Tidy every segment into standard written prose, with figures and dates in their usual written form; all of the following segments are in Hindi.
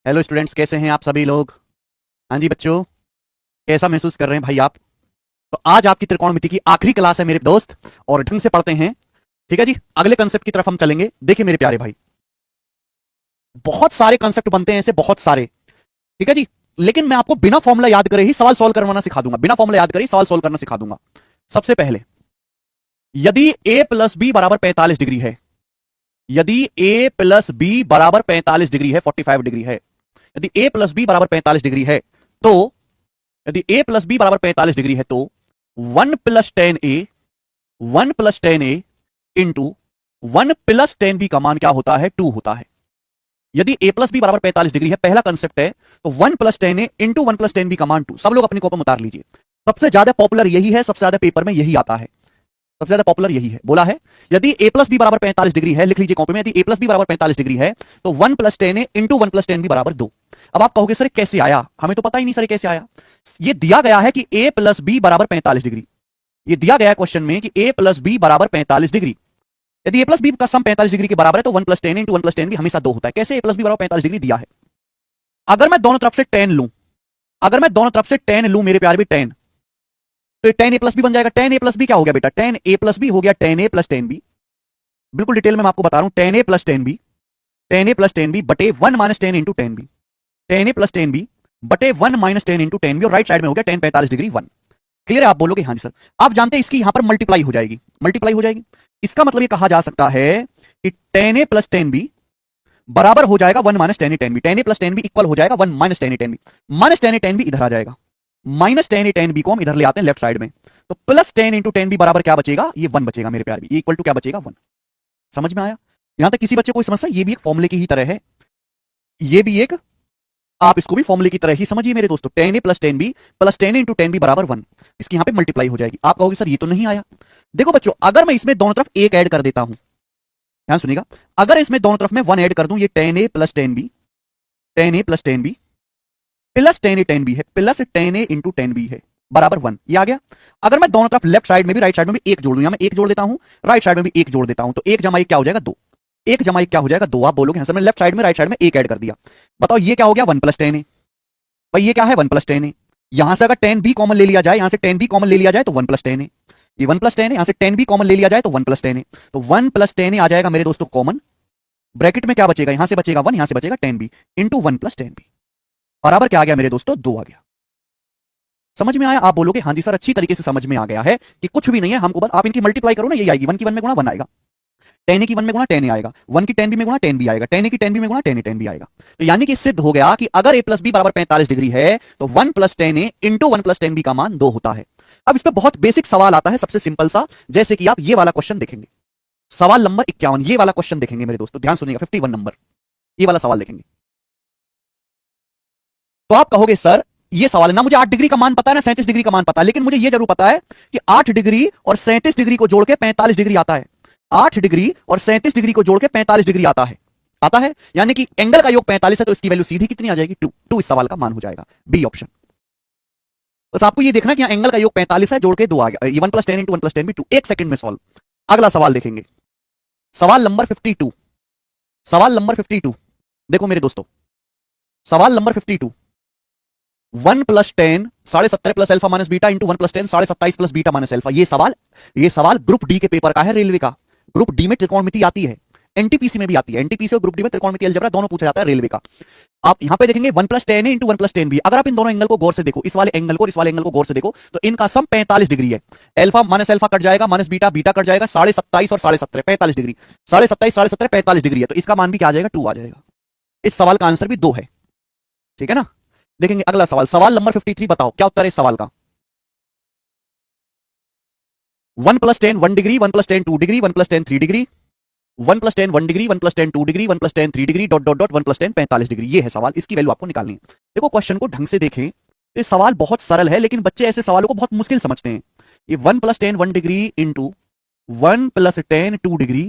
हेलो स्टूडेंट्स, कैसे हैं आप सभी लोग। हाँ जी बच्चों, कैसा महसूस कर रहे हैं भाई आप। तो आज आपकी त्रिकोणमिति की आखिरी क्लास है मेरे दोस्त, और ढंग से पढ़ते हैं। ठीक है जी, अगले कंसेप्ट की तरफ हम चलेंगे। देखिए मेरे प्यारे भाई, बहुत सारे कंसेप्ट बनते हैं ऐसे, बहुत सारे। ठीक है जी, लेकिन मैं आपको बिना फॉर्मूला याद करे ही सवाल सॉल्व करवाना सिखा दूंगा। बिना फॉर्मूला याद करे ही सवाल सॉल्व करना सिखा दूंगा। सबसे पहले, यदि a प्लस बी बराबर 45 डिग्री है, यदि a प्लस बी बराबर 45 डिग्री है, 45 डिग्री है, यदि a प्लस बी बराबर 45 डिग्री है, तो यदि a प्लस बी बराबर 45 डिग्री है, तो 1 + 10a, 1 + 10a इंटू 1 + 10b का मान क्या होता है? 2 होता है। यदि a प्लस बी बराबर 45 डिग्री है, पहला कंसेप्ट है, तो 1 + 10a इंटू 1 + 10b का मान 2। सब लोग अपनी कॉपी में उतार लीजिए। सबसे ज्यादा पॉपुलर यही है, सबसे ज्यादा पेपर में यही आता है, सबसे ज्यादा पॉपुलर यही है। बोला है यदि a प्लस बी बराबर 45 डिग्री है, लिख लीजिए कॉपी में, यदि a प्लस बी बराबर 45 डिग्री है, तो 1 + 10a इंटू 1 + 10b बराबर 2। अब आप कहोगे सर कैसे आया, हमें तो पता ही नहीं सर कैसे आया। ये दिया गया है कि a प्लस बी बराबर 45 डिग्री, ये दिया गया है क्वेश्चन में कि a प्लस बी बराबर 45 डिग्री। यदि a प्लस बी का सम 45 डिग्री के बराबर है, तो 1 + 10 इंटू 1 + 10b हमेशा 2 होता है। कैसे? a प्लस बी बराबर 45 डिग्री दिया है। अगर मैं दोनों तरफ से 10 लूं, अगर मैं दोनों तरफ से 10 लूं मेरे प्यारे भी 10, तो 10a प्लस बी बन जाएगा। 10a प्लस बी क्या हो गया बेटा? 10a प्लस बी हो गया 10a + 10b। बिल्कुल डिटेल में मैं आपको बता रहा हूं। 10a + 10b, 10a + 10b बटे 1 - 10 इंटू 10b, 10a + 10b बटे 1 - 10 इंटू 10b, और राइट साइड में हो गया 10 45 डिग्री 1। क्लियर है? आप बोलोगे हाँ जी सर। आप जानते हैं इसकी यहां पर मल्टीप्लाई हो जाएगी, मल्टीप्लाई हो जाएगी। इसका मतलब ये कहा जा सकता है कि 10a + 10b बराबर हो जाएगा 1 - 10a 10b। 10a + 10b equal हो जाएगा 1 - 10a 10b। -10a 10b इधर आ जाएगा, -10a 10b को हम इधर ले आते हैं लेफ्ट साइड में, तो +10 इंटू 10b बराबर क्या बचेगा? ये 1 बचेगा मेरे प्यारे। ये इक्वल टू क्या बचेगा? 1। समझ में आया? यहां तक किसी बच्चे को समस्या? ये भी एक फॉर्मूले की ही तरह है, ये भी एक, आप इसको भी फॉर्मूले की तरह ही समझिए मेरे दोस्तों। 10a + 10b + 10 इंटू 10b बराबर 1। इसकी यहां पे मल्टीप्लाई हो जाएगी। आप कहोगे सर ये तो नहीं आया। देखो बच्चों, अगर मैं इसमें दोनों तरफ एक ऐड कर देता हूं, ध्यान सुनिएगा, अगर इसमें दोनों तरफ मैं 1 ऐड कर दूं, ये 10a + 10b, 10a + 10b plus 10a 10b है, प्लस 10a इंटू 10b है, बराबर 1। ये आ गया। अगर मैं दोनों तरफ लेफ्ट साइड में भी राइट साइड में भी एक जोड़ दूं, या मैं एक जोड़ देता हूं, राइट साइड में भी एक जोड़ देता हूं, तो 1 + 1 क्या हो जाएगा? 2। 1 + 1 क्या हो जाएगा? 2। आप बोलोगे हाँ सर, मैं लेफ्ट साइड में राइट साइड में एक ऐड कर दिया। बताओ ये क्या हो गया? 1 + 10a। भाई ये क्या है? 1 + 10a। यहां से अगर 10b कॉमन ले लिया जाए, यहां से 10b कॉमन ले लिया जाए तो 1 + 10a। ये 1 + 10a, यहां से 10b कॉमन ले लिया जाए तो 1 + 10a, तो 1 + 10a आ जाएगा मेरे दोस्तों कॉमन। ब्रैकेट में क्या बचेगा? यहां से बचेगा 1, यहां से बचेगा 10b इंटू 1 + 10b, बराबर क्या आ गया मेरे दोस्तों? 2 आ गया। समझ में आया? आप बोलोगे हाँ जी सर, अच्छी तरीके से समझ में आ गया है कि कुछ भी नहीं है हमको, बस आप इनकी मल्टीप्लाई करो ना, यही आएगी। 1 की 1 में गुणा 1 आएगा, 10a की 1 में गुणा 10a आएगा, 1 की 10b में गुणा 10b आएगा, 10a की 10b में गुणा 10a 10b आएगा। तो यानी कि सिद्ध हो गया कि अगर a प्लस बी बराबर 45 डिग्री है, तो 1 + 10a इंटू 1 + 10b का मान 2 होता है। अब इस पर बहुत बेसिक सवाल आता है, सबसे सिंपल सा, जैसे कि आप ये वाला क्वेश्चन देखेंगे, सवाल नंबर 51, ये वाला क्वेश्चन देखेंगे मेरे दोस्तों, ध्यान सुनिएगा, 51 नंबर, ये वाला सवाल देखेंगे। तो आप कहोगे सर ये सवाल है ना, मुझे 8 डिग्री का मान पता है ना, 37 डिग्री का मान पता है, लेकिन मुझे ये जरूर पता है कि 8 डिग्री और 37 डिग्री को जोड़ के 45 डिग्री आता है। 8 डिग्री और 37 डिग्री को जोड़ के 45 डिग्री आता है, आता है। यानी कि एंगल का योग 45 है, तो इसकी वैल्यू सीधी कितनी आ जाएगी? 2। 2 इस सवाल का मान हो जाएगा, बी ऑप्शन। बस आपको ये देखना कि यहां एंगल का योग 45 है, जोड़ के 2 आ गया। ये 1 + 10 इंटू 1 + 10 भी 2, 1 सेकंड में सॉल्व। अगला सवाल देखेंगे, सवाल नंबर 52, सवाल नंबर 52। देखो मेरे दोस्तों, सवाल number 52, 1 + 10 17.5 plus alpha minus beta into 1 + 10 27.5 plus beta minus alpha. ये सवाल ग्रुप डी के पेपर का है, रेलवे का। ग्रुप डी में त्रिकोणमिति आती है, एनटीपीसी में भी आती है। एनटीपीसी और ग्रुप डी में त्रिकोणमिति अलजेब्रा दोनों पूछा जाता है रेलवे का। आप यहां पे देखेंगे 1 + 10 इंटू 1 + 10 भी। अगर आप इन दोनों एंगल को गौर से देखो, इस वाले एंगल को और इस वाले एंगल को गौर से देखो, तो इनका सम 45 डिग्री है। अल्फा माइनस अल्फा कट जाएगा, माइनस बीटा बीटा कट जाएगा, 27.5 और 17.5 45 डिग्री, 27.5 17.5 45 डिग्री है, तो इसका मान भी क्या आ जाएगा? 2 आ जाएगा। इस सवाल का आंसर भी 2 है, ठीक है ना। देखेंगे अगला सवाल, सवाल नंबर 53। बताओ क्या उत्तर है इस सवाल का? 1 + 10 1 degree, 1 + 10 2 degree, 1 + 10 3 degree, 1 + 10 1 degree, 1 + 10 2 degree, 1 + 10 3 degree, dot dot dot 1 + 10 45 degree. ये है सवाल, इसकी वैल्यू आपको निकालनी है। देखो क्वेश्चन को ढंग से देखें, ये सवाल बहुत सरल है, लेकिन बच्चे ऐसे सवालों को बहुत मुश्किल समझते हैं। ये 1 + 10 1 डिग्री इंटू 1 + 10 2 डिग्री,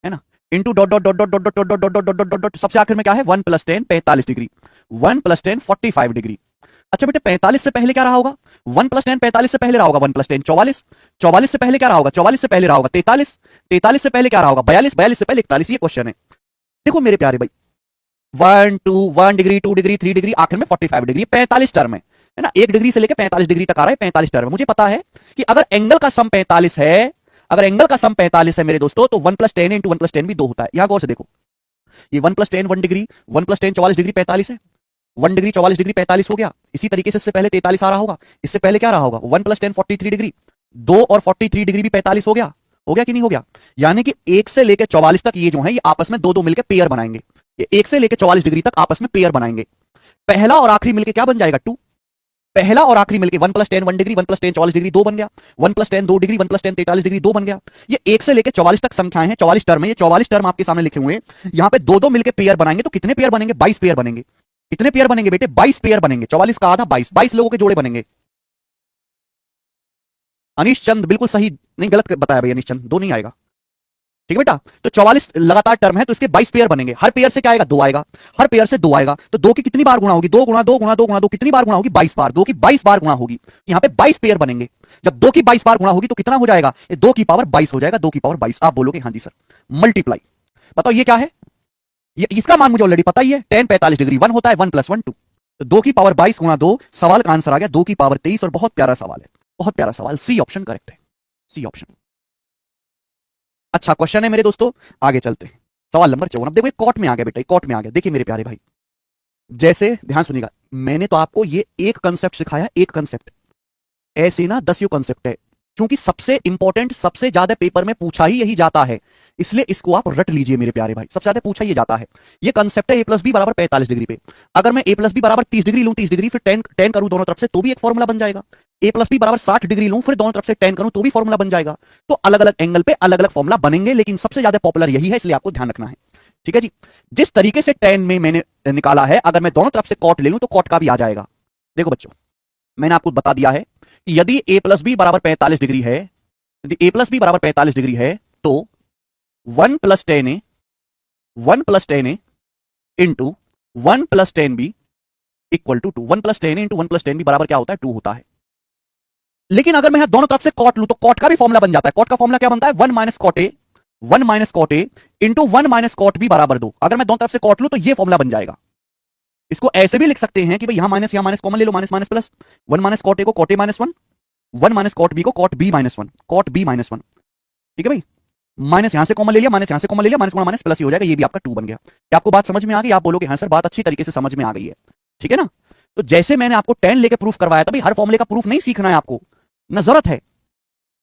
है ना, into dot dot dot dot dot dot dot dot dot dot dot dot, सबसे आखिर में क्या है? 1 + 10 45 डिग्री, 1 + 10 45 डिग्री। अच्छा बेटे 45 से पहले क्या रहा होगा? 1 + 10 45 से पहले रहा होगा 1 + 10 44, 44 से पहले क्या रहा होगा? 44 से पहले रहा होगा 43, 43 से पहले क्या रहा होगा? 42, 42 से पहले 41। ये क्वेश्चन है। देखो मेरे प्यारे भाई, 1 2 1 डिग्री 2 डिग्री 3 डिग्री, आखिर में 45 डिग्री, 45 टर्म है ना, 1 डिग्री से लेकर 45 डिग्री तक आ रहा है, 45 टर्म। मुझे पता है कि अगर एंगल का सम 45 है, अगर एंगल का सम 45 है मेरे दोस्तों, तो 1 + 10 इंटू 1 + 10 भी 2 होता है। यहां गौर से देखो, ये 1 + 10 1 डिग्री, 1 + 10 44 डिग्री 45 है, 1 डिग्री 44 डिग्री 45 हो गया। इसी तरीके से इससे पहले 43 आ रहा होगा, इससे पहले क्या रहा होगा, 1 + 10 43 डिग्री, 2 और 43 डिग्री भी 45 हो गया, हो गया कि नहीं हो गया। यानी कि 1 से लेकर 44 तक ये जो है ये आपस में दो दो मिलकर पेयर बनाएंगे, ये 1 से लेकर 44 डिग्री तक आपस में पेयर बनाएंगे। पहला और आखिरी मिलकर क्या बन जाएगा, 2। पहला और आखिरी मिलकर 1 + 10 1 डिग्री, 1 + 10 44 डिग्री 2 बन गया, 1 + 10 2 डिग्री, 1 + 10 43 डिग्री 2 बन गया। ये 1 से लेकर 44 तक संख्याएं हैं, 44 टर्म है, ये 44 टर्म आपके सामने लिखे हुए हैं। यहां पे दो दो मिलकर पेयर बनाएंगे, तो कितने पेयर बनेंगे, 22 पेयर बनेंगे। कितने पेयर बनेंगे बेटे, 22 पेयर बनेंगे, 44 का आधा 22, 22 लोगों के जोड़े बनेंगे। अनीश चंद बिल्कुल सही, नहीं गलत बताया भाई अनीश चंद, 2 नहीं आएगा, ठीक है बेटा। तो 44 लगातार टर्म है, तो इसके 22 पेयर बनेंगे, हर पेयर से क्या आएगा, 2 आएगा, हर पेयर से 2 आएगा, तो 2 की कितनी बार गुणा होगी, 2 गुणा 2 गुणा 2 गुणा 2, कितनी बार गुणा होगी, 22 बार, 2 की 22 बार गुणा होगी, यहां पे 22 पेयर बनेंगे। जब 2 की 22 बार गुणा होगी तो कितना हो जाएगा, ये 2 की पावर 22 हो जाएगा, 2 की पावर 22। आप बोलोगे हाँ जी सर, मल्टीप्लाई। बताओ ये क्या है, ये इसका मान मुझे ऑलरेडी पता ही है, 10 45 डिग्री 1 होता है, 1 + 1 2, तो 2 की पावर 22 गुणा 2, सवाल का आंसर आ गया 2 की पावर 23। और बहुत प्यारा सवाल है, बहुत प्यारा सवाल, सी ऑप्शन करेक्ट है, सी ऑप्शन। अच्छा क्वेश्चन है मेरे दोस्तों, आगे चलते हैं। सवाल नंबर 54। अब देखो ये कॉट में आ गया बेटा, कॉट में आ गया। देखिए मेरे प्यारे भाई, जैसे ध्यान सुनिएगा, मैंने तो आपको ये एक कंसेप्ट सिखाया, एक कंसेप्ट, ऐसे ना 10 कंसेप्ट है, क्योंकि सबसे इंपॉर्टेंट, सबसे ज्यादा पेपर में पूछा ही यही जाता है, इसलिए इसको आप रट लीजिए मेरे प्यारे भाई, सबसे ज्यादा पूछा ही जाता है। ये कंसेप्ट है a + b = 45 डिग्री पे। अगर मैं a + b = 30 डिग्री लूं, 30 डिग्री फिर 10 करूं दोनों तरफ से, तो भी एक फॉर्मूला बन जाएगा। a + b = 60 डिग्री लूं, फिर दोनों तरफ से 10 करूं, तो भी फॉर्मूला बन जाएगा। तो अलग अलग एंगल पे अलग अलग फॉर्मूला बनेंगे, लेकिन सबसे ज्यादा पॉपुलर यही है, इसलिए आपको ध्यान रखना है, ठीक है जी। जिस तरीके से 10 में मैंने निकाला है, अगर मैं दोनों तरफ से कॉट ले लूं तो कॉट का भी आ जाएगा। देखो बच्चों, मैंने आपको बता दिया है कि यदि a + b = 45 डिग्री है, यदि a + b = 45 डिग्री है, तो 1 + 10a 1 + 10a into 1 + 10b equal to 2। 1 + 10a into 1 + 10b बराबर क्या होता है, 2 होता है। लेकिन अगर मैं यहां दोनों तरफ से कॉट लूं तो कॉट का भी फॉर्मूला बन जाता है। कॉट का फॉर्मूला क्या बनता है, 1 - cot a 1 - cot a into 1 - cot b = 2। अगर मैं दोनों तरफ से कॉट लूं तो ये फॉर्मूला बन जाएगा। इसको ऐसे भी लिख सकते हैं कि भाई यहां माइनस कॉमन ले लो, minus minus plus, 1 - cot a को cot a - 1, 1 - cot b को cot b - 1, cot b - 1, ठीक है भाई। माइनस यहां से कॉमन ले लिया, माइनस यहां से कॉमन ले लिया, माइनस माइनस प्लस ही हो जाएगा, ये भी आपका 2 बन गया। क्या आपको बात समझ में आ गई, आप बोलोगे हाँ सर बात अच्छी तरीके से समझ में आ गई है, ठीक है ना। तो जैसे मैंने आपको 10 लेके प्रूफ करवाया था, भाई हर फॉर्मूले का प्रूफ नहीं सीखना है आपको, ना जरूरत है।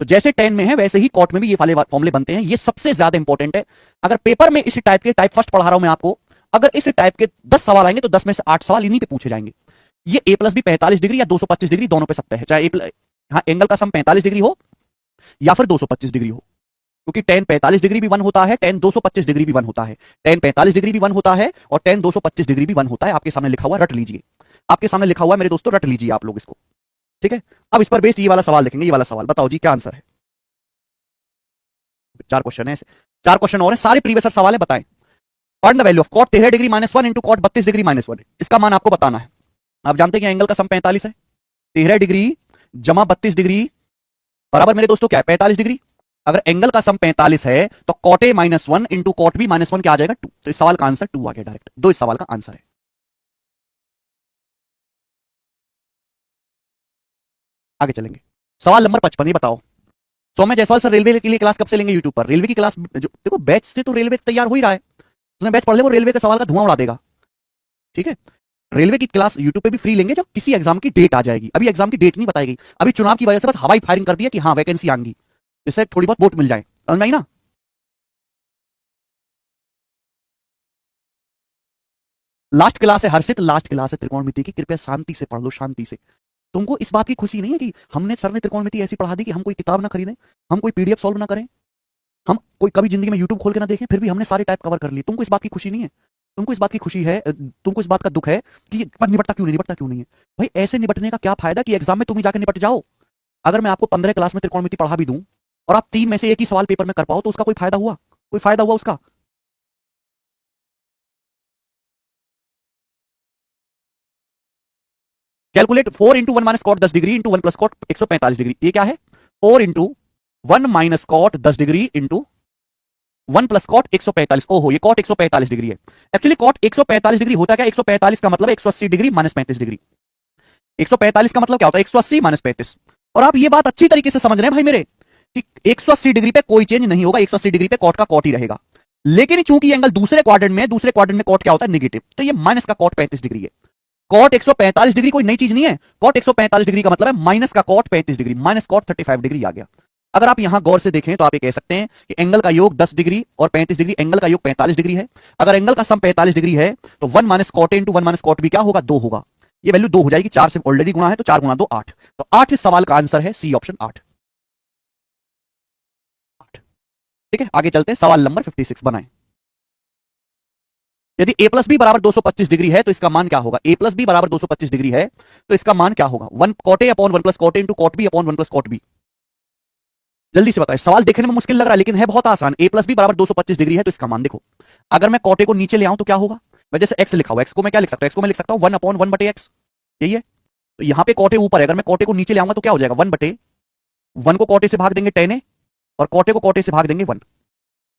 तो जैसे 10 में है वैसे ही कॉट में भी ये वाले फॉर्मूले बनते हैं, ये सबसे ज्यादा इंपॉर्टेंट है। अगर पेपर में इस टाइप के, टाइप फर्स्ट पढ़ा रहा हूं मैं आपको, अगर इस टाइप के 10 सवाल आएंगे तो 10 में से 8 सवाल इन्हीं पे पूछे जाएंगे। ये a + b 45 डिग्री या 225 डिग्री दोनों पे सकते हैं, चाहे हाँ एंगल का सम 45 डिग्री हो या फिर 225 डिग्री हो, क्योंकि 10 45 डिग्री भी 1 होता है, 10 225 डिग्री भी 1 होता है, 10 45 डिग्री भी 1 होता है और 10 225 डिग्री भी 1 होता है। आपके सामने लिखा हुआ, रट लीजिए, आपके सामने लिखा हुआ मेरे दोस्तों, रट लीजिए आप लोग इसको, ठीक है। अब इस पर बेस्ड ये वाला सवाल देखेंगे, ये वाला सवाल बताओ जी क्या आंसर है। 4 क्वेश्चन है, 4 क्वेश्चन और है, सारे प्रीवियस सवाल है, बताएं। Find the value of cot 13 degree -1 into cot 32 degree -1। इसका मान आपको बताना है। आप जानते हैं कि एंगल का सम 45 है, 13 डिग्री जमा 32 डिग्री बराबर मेरे दोस्तों क्या है, 45 डिग्री। अगर एंगल का सम 45 है तो cot a - 1 into cot b - 1 क्या आ जाएगा, 2। तो इस सवाल का आंसर 2 आ गया डायरेक्ट, 2 इस सवाल का आंसर है। आगे चलेंगे, सवाल नंबर 55, ये बताओ। सौम्य जायसवाल सर रेलवे के लिए क्लास कब से लेंगे यूट्यूब पर, रेलवे की क्लास जो देखो बैच से तो रेलवे तैयार हो ही रहा है, उसने बैच पढ़ ले वो रेलवे के सवाल का धुआं उड़ा देगा, ठीक है। रेलवे की क्लास यूट्यूब पे भी फ्री लेंगे जब किसी एग्जाम की डेट आ जाएगी, अभी एग्जाम की डेट नहीं बताई गई, अभी चुनाव की वजह से बस हवाई फायरिंग कर दिया कि हाँ वैकेंसी आएंगी, इससे थोड़ी बहुत वोट मिल जाए, समझ में आई ना। लास्ट क्लास है हर्षित, लास्ट क्लास है त्रिकोणमिति की, कृपया शांति से पढ़ लो, शांति से। तुमको इस बात की खुशी नहीं है कि हमने सर ने त्रिकोणमिति ऐसी पढ़ा दी कि हम कोई किताब ना खरीदें, हम कोई पीडीएफ सॉल्व ना करें, हम कोई कभी जिंदगी में यूट्यूब खोल के ना देखें, फिर भी हमने सारे टाइप कवर कर लिए। तुमको इस बात की खुशी नहीं है, तुमको इस बात की खुशी है, तुमको इस बात का दुख है कि पर निपटता क्यों नहीं, निपटता क्यों नहीं है। भाई ऐसे निपटने का क्या फायदा कि एग्जाम में तुम ही जाकर निपट जाओ। अगर मैं आपको 15 क्लास में त्रिकोणमिति पढ़ा भी दूं और आप 3 में से एक ही सवाल पेपर में कर पाओ तो उसका कोई फायदा हुआ, कोई फायदा हुआ उसका। Calculate 4 into 1 - cot 10 degree into 1 + cot 145 degree, ये क्या है, 4 into 1 - cot 10 degree into 1 plus cot 145। ओहो, ये कॉट 145 डिग्री है। एक्चुअली कॉट 145 डिग्री होता क्या? 145 का मतलब 180 डिग्री माइनस 35 डिग्री। 145 का मतलब क्या होता है? 180 माइनस 35। और आप ये बात अच्छी तरीके से समझ रहे हैं भाई मेरे कि 180 डिग्री पे कोई चेंज नहीं होगा, 180 डिग्री पे कॉट का कॉट ही रहेगा। लेकिन चूंकि एंगल दूसरे क्वाड्रेंट में, दूसरे क्वाड्रेंट में कॉट क्या होता है? नेगेटिव, तो ये माइनस का कॉट 35 डिग्री है। कॉट 145 डिग्री कोई नई चीज नहीं है। कॉट 145 डिग्री का मतलब है माइनस का cot 35 degree, minus cot 35 degree आ गया। अगर आप यहां गौर से देखें तो आप ये कह सकते हैं कि एंगल का योग 10 डिग्री और 35 डिग्री, एंगल का योग 45 डिग्री है। अगर एंगल का सम 45 डिग्री है तो 1 minus cot into 1 minus cot भी क्या होगा? 2 होगा। ये वैल्यू 2 हो जाएगी, 4 से ऑलरेडी गुणा है तो 4 गुणा 2 8। तो 8 इस सवाल का आंसर है, सी ऑप्शन 8। ठीक है, आगे चलते हैं, सवाल नंबर 56 बनाएं। यदि a प्लस बी बराबर 225 डिग्री है तो इसका मान क्या होगा? a प्लस बी बराबर 225 डिग्री है तो इसका मान क्या होगा? 1 cot A upon 1 plus cot A into cot B upon 1 plus cot B. जल्दी से बताएं, सवाल देखने में मुश्किल लग रहा है लेकिन है बहुत आसान। a प्लस बी बराबर 225 डिग्री है तो इसका मान देखो। अगर मैं कॉट ए को नीचे ले आऊं तो क्या होगा? मैं जैसे x लिखा हुआ, x को मैं क्या लिख सकता हूं? x को मैं लिख सकता हूं 1 अपॉन 1 बटे एक्स, यही है। तो यहां पे कॉट ए ऊपर है, अगर मैं कॉट ए को नीचे ले आऊंगा तो क्या हो जाएगा? 1 बटे 1 को कॉट ए से भाग देंगे tan ए और कॉट ए को कॉट ए से भाग देंगे 1।